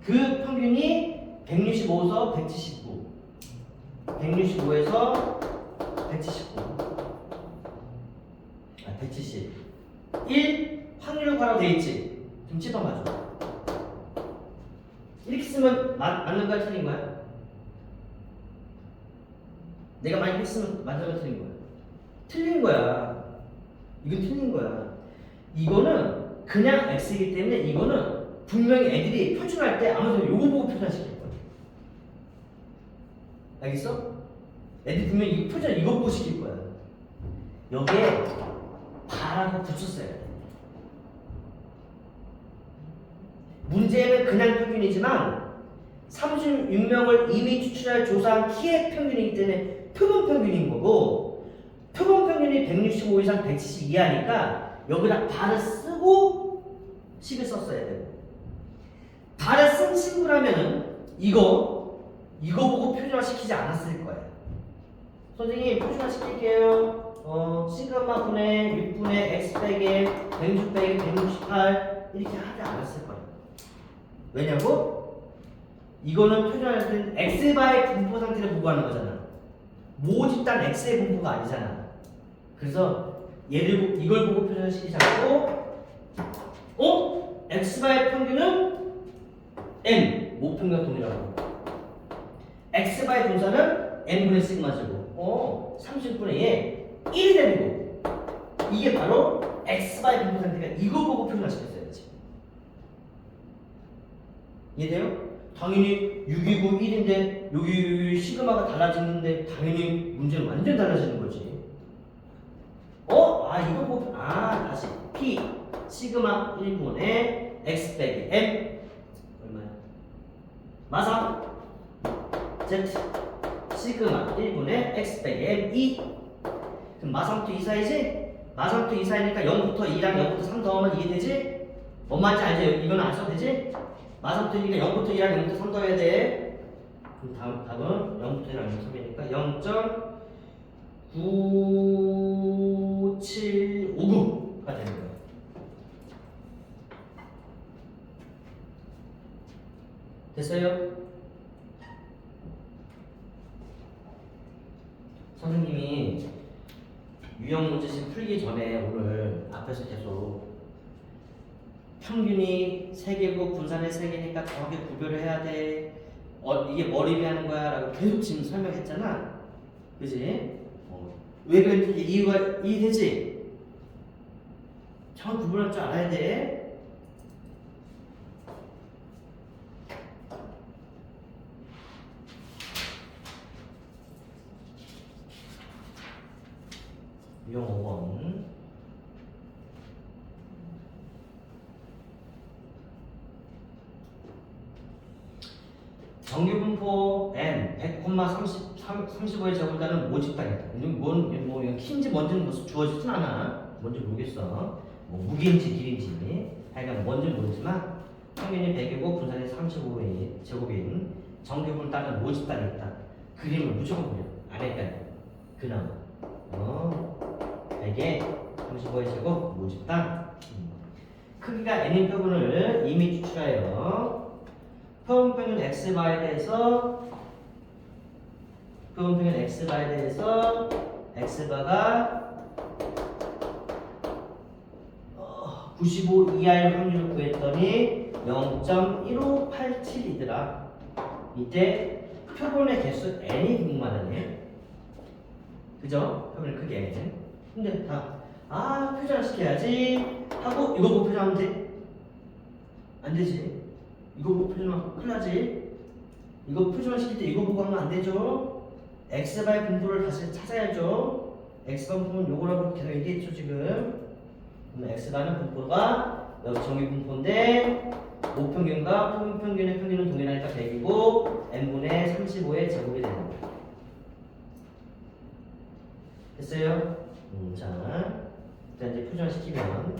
그 평균이 165에서 179. 165에서 179. 170. 1 확률을 구하라고 돼 있지. 좀 찝어봐줘. 이렇게 쓰면 맞는 거야, 틀린 거야? 내가 많이 했으면 맞는 거야, 틀린 거야? 틀린 거야. 이건 틀린 거야. 이거는 그냥 X이기 때문에 이거는 분명히 애들이 표준할 때 아무래도 요거 보고 표준시킬 거야. 알겠어? 애들이 분명히 이 표준 이거 보고 시킬 거야. 여기에 바라고 붙였어야 돼. 문제는 그냥 평균이지만 36명을 이미 추출할 조사한 키의 평균이기 때문에 표본 평균인 거고, 표본 평균이 165 이상 170 이하니까 여기다 발을 쓰고 식을 썼어야 돼요. 발을 쓴 친구라면은 이거 보고 표준화 시키지 않았을 거예요. 선생님 표준화 시킬게요. 시그마 분의 6분의 x 빼기 160 빼기 168 이렇게 하지 않았을 거예요. 왜냐고? 이거는 표준할 때는 x바의 분포 상태를 보고 하는 거잖아. 모집단 x의 분포가 아니잖아. 그래서 얘를 이걸 보고 표준시키지 않고, x바의 평균은 m 모평균과 동일하고, x바의 분산은 n분의 시그마제곱. 30분의 얘 1이 되는 거. 이게 바로 x바의 분포 상태가 이거 보고 표준화시켰어야지. 이해돼요? 당연히 6이고 1인데 여기 시그마가 달라지는데 당연히 문제는 완전 달라지는 거지. 이거 보고 다시 P 시그마 1분의 x 빼기 m 얼마야? 마상 Z 시그마 1분의 x 빼기 m 2. 그럼 마상부터 2 사이지? 마상부터 2 사이니까 0부터 2랑 0부터 3 더하면 이해되지? 뭔 말인지 알지? 이거는 안 써도 되지? 마상부터 2니까 0부터 2랑 0부터 3 더해야 돼. 그럼 답은 0부터 1랑 0부터 3이니까 0.9759가 되는 거예요. 됐어요? 선생님이 유형 문제집 풀기 전에 오늘 앞에서 계속 평균이 3개고 분산의 3개니까 정확히 구별을 해야 돼. 이게 뭘 의미하는 거야? 라고 계속 지금 설명했잖아. 그지? 왜 그랬는지 이유가 이해되지? 정확히 구분할 줄 알아야 돼. 유형 5번. 정규분포 n 100,35의 제곱단은 모집단이다. 이건 키인지 뭔지는 주어지진 않아. 뭔지 모르겠어. 무게인지 길인지. 하여간 뭔지는 모르지만 평균이 100이고 분산이 35의 제곱인 정규분을 따른 모집단이 있다. 그림을 무조건 그려. 아래까지. 그나마 100에 35의 제곱 모집단. 크기가 n인 표본을 이미 추출하여 표본평균 x바에 대해서 x바가 95 이하의 확률을 구했더니 0.1587이더라. 이때 표본의 개수 n이 궁금하다네. 그죠? 표본의 크기 n. 근데 표준화 시켜야지 하고 이거 보고 표준하면 돼? 안 되지. 이거 보고 표준화 큰일 나지. 이거 표준화 시킬 때 이거 보고 하면 안 되죠. x바의 분포를 다시 찾아야죠. x바 분포는 요거라고 계속 얘기했죠 지금. 그럼 x바는 분포가 여기 정규 분포인데 모평균과 표본평균의 평균은 동일하니까 100이고 n분의 35의 제곱이 되는 거예요. 됐어요? 자 이제 표준화 시키면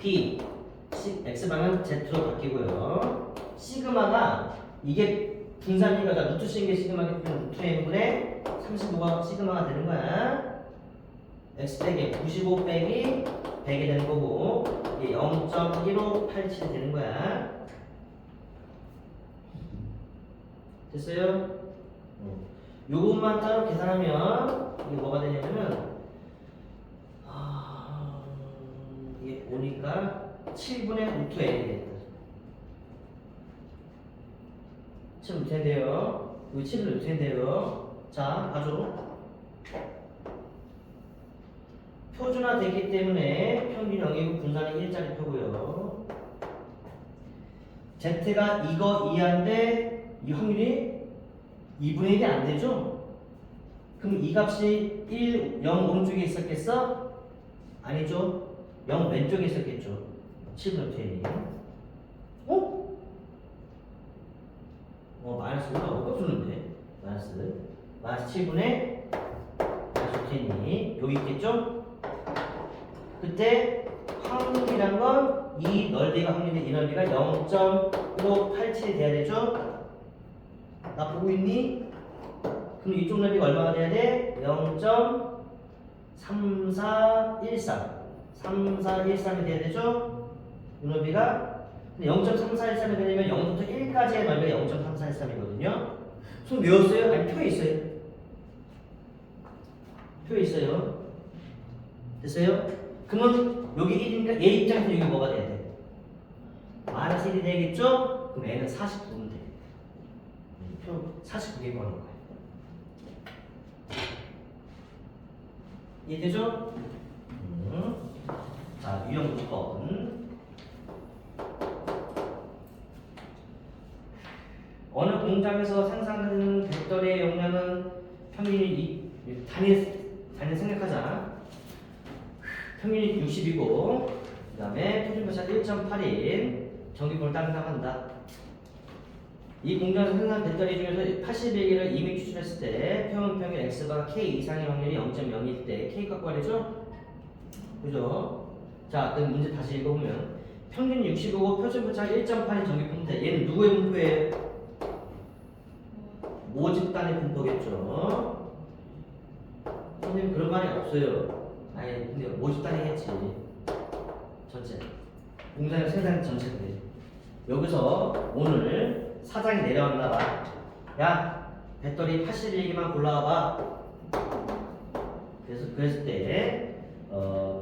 B x방은 z로 바뀌고요. 시그마가 이게 분산이니까 루트 씌운 게 시그마기 때문에 루트 n분의 35가 시그마가 되는 거야. x 빼기 95 빼기 100이 되는 거고 이게 0.1587이 되는 거야. 됐어요? 요것만 따로 계산하면 이게 뭐가 되냐면은 이게 보니까 7분의 루트 n이 되겠다. 7 루트 n인데요. 여기 7 루트 n인데요. 자, 봐줘. 표준화 되기 때문에 평균 0이고 분산이 1짜리 표고요. Z가 이거 이하인데 이 확률이 2분의 1이 안 되죠? 그럼 이 값이 1, 0 오른쪽에 있었겠어? 아니죠? 0 왼쪽에 있었겠죠? 7분의 n이. 마이너스 올라오고 주는데 마이너스 7분의 n이 여기 있겠죠? 그때 확률이란 건 이 넓이가 확률이 이 넓이가 0.1587이 돼야 되죠? 나 보고 있니? 그럼 이쪽 넓이가 얼마가 돼야 돼? 0.3413이 돼야 되죠? 이 넓이가 0.3413이 되려면 0부터 1까지의 넓이가 0.3413이거든요. 손 외웠어요? 아니 표에 있어요. 표에 있어요. 됐어요? 그러면 여기 1이니까 얘 입장에서 여기 뭐가 돼야 돼? 마이너스 1이 되겠죠? 그럼 얘는 49면 돼. 표 49개 거는 거예요. 이해되죠? 자, 유형 6번. 어느 공장에서 생산하는 벡터리의 용량은 평균이 단위 생각하자. 평균이 60이고 그 다음에 표준표차 1.8인 전기권을 따른다고 이 공장에서 생산한 배터리 중에서 81개를 이미 추출했을 때 평균 X가 K 이상의 확률이 0.0일 때 K값 구하래죠? 그죠? 자, 그럼 문제 다시 읽어보면 평균 65고 표준표차 1.8인 전기분포인데 얘는 누구의 분포예요? 모집단의 분포겠죠? 선생님 그런 말이 없어요. 아니 근데 모집단이겠지. 전체 공장에서 생산 전체인데 여기서 오늘 사장이 내려왔나봐. 야 배터리 81개만 골라와봐. 그래서 그랬을 때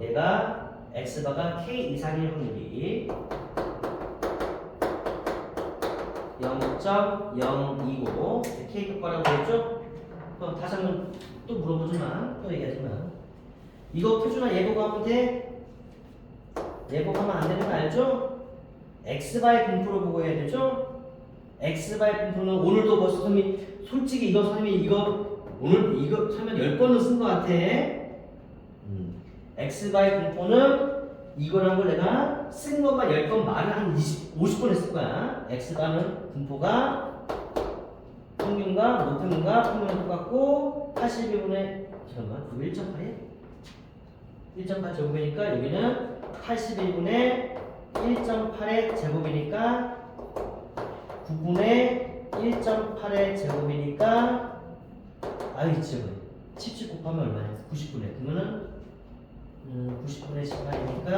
얘가 X바가 K 이상일 확률이 0.02고 K 값과라고 했죠? 그럼 다시 한번 또 물어보지만 또 얘기하지만 이거 표준화 예고하면 돼? 예고하면 안 되는 거 알죠? X바의 분포를 보고 해야 되죠? X바의 분포는 오늘도 벌써 선생님이 솔직히 이거 선생님이 이거 오늘 이거 설명 10번은 쓴 거 같아. X바의 분포는 이거라는 걸 내가 쓴 것만 10번 말을 한 50번 했을 거야. X바는 분포가 평균과 노평균과 평균은 똑같고 81분의 잠깐만 그거 1.8이야? 1.8 제곱이니까 여기는 81분의 1.8의 제곱이니까 9분의 1.8의 제곱이니까 아유 지금 77 곱하면 얼마야? 90분의 그러면은 90분의 18이니까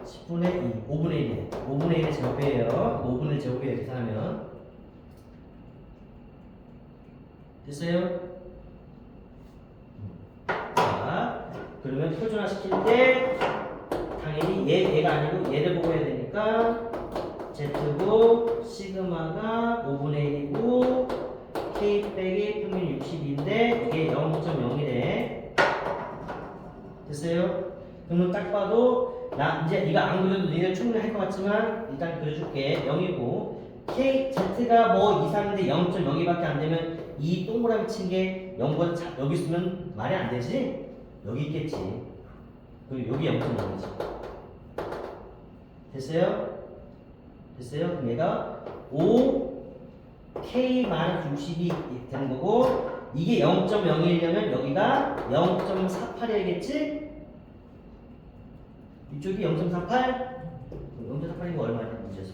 10분의 2 5분의 1 5분의 1의 제곱이에요. 5분의 제곱이에요. 계산하면 됐어요? 자 그러면 표준화 시킬 때 당연히 얘가 아니고 얘를 보고 해야 되니까 Z고 시그마가 5분의 1이고 K 빼기 평균 60인데 이게 0.0이래. 됐어요? 그러면 딱 봐도 나 이제 네가 안 그려도 니네 충분히 할 것 같지만 일단 그려줄게. 0이고 K, Z가 뭐 이상인데 0.02밖에 안 되면 이 동그라미 친 게 0보다 여기 있으면 말이 안 되지? 여기 있겠지. 그리고 여기 0.0이지. 됐어요? 됐어요? 그럼 얘가 5K-60이 되는 거고 이게 0.0이려면 여기가 0.48이겠지? 이쪽이 0.48. 0.48이면 얼마냐 문제에서?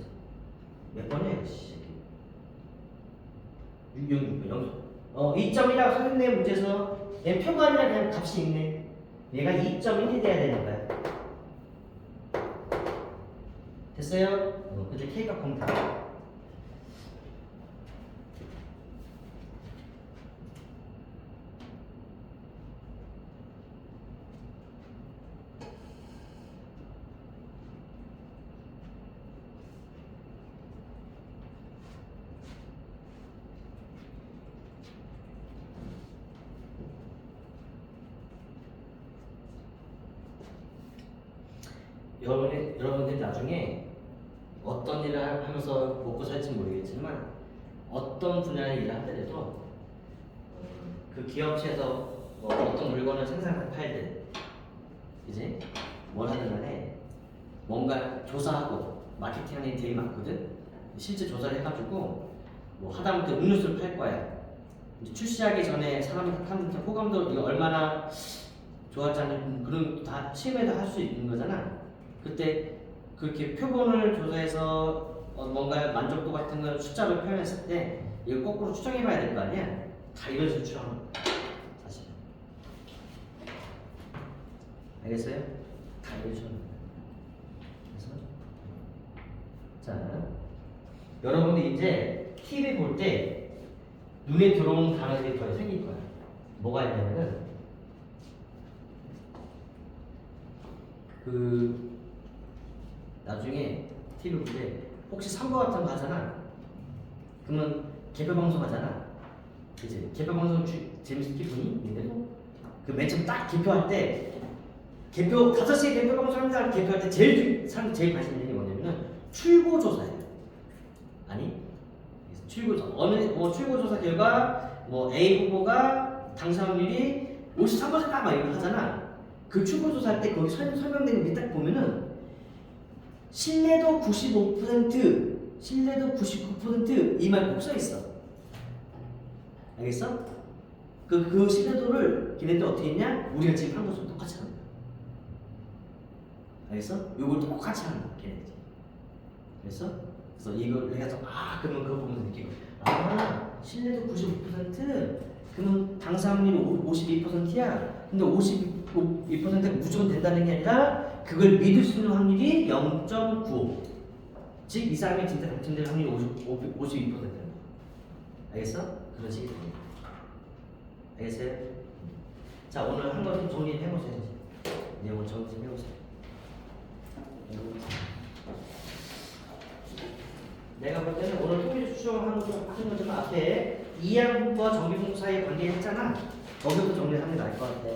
몇 번이야 이거 씨. 6 2점이라고 써있네 문제에서. 얘 표가 아니라 그냥 값이 있네. 얘가 2.1이 돼야 되는 거야. 됐어요? 근데 K가 공다. 여러분들 나중에 어떤 일을 하면서 먹고 살지 모르겠지만 어떤 분야의 일을 하더라도 그 기업체에서 어떤 물건을 생산할 팔든 이제 뭘 하든 간에 뭔가 조사하고 마케팅하는 일이 되게 많거든. 실제 조사를 해가지고 뭐 하다못해 음료수를 팔 거야. 이제 출시하기 전에 사람한테 호감도 이거 얼마나 좋았지 않은 그런 다 취임해도 할 수 있는 거잖아. 그때 그렇게 표본을 조사해서 뭔가 만족도 같은 걸 숫자로 표현했을 때 이걸 거꾸로 추정해봐야 될 거 아니야? 다 이런 식으로 추정. 사실. 알겠어요? 다 이런 식으로. 그래서 자, 여러분들 이제 TV 볼 때 눈에 들어오는 단어들이 더 생길 거야. 뭐가 있냐면은 나중에 TV 볼 때 혹시 선거 같은 거 하잖아. 그러면 개표 방송 하잖아. 이제 개표 방송 재밌게 보니? 있는데도 그 맨 처음 딱 개표할 때 개표 5시에 개표 방송 하는 사람 개표할 때 사람 제일 관심 있는 게 뭐냐면은 출고 조사예요. 아니 출고 조사 출고 조사 결과 A 후보가 당선 확률이 53%다 막 이거 하잖아. 그 출고 조사할 때 거기 설명된 거 딱 보면은 신뢰도 95%, 신뢰도 99% 이 말 꼭 써 있어. 알겠어? 그 신뢰도를 걔네들 어떻게 했냐? 우리가 지금 한 것처럼 똑같이 하는 거야. 알겠어? 요걸 똑같이 하는 거야, 걔네들. 알겠어? 그래서 이걸 해서 그러면 그거 보면서 느끼고 신뢰도 95%? 그러면 당사 확률이 52%야. 근데 52%가 무조건 된다는 게 아니라 그걸 믿을 수 있는 확률이 0.95. 즉 이 사람이 진짜 당첨될 확률이 52%. 알겠어? 그런 식이 됩니다. 알겠어요? 자, 오늘 한 번 좀 정리해보세요. 내용을 정리 좀 해보세요. 내가 볼 때는 오늘 토미즈 수정하는 거좀 앞에 이항분과 정비분 사이의 관계 했잖아. 거기부터 정리하는 게 나을 것 같아.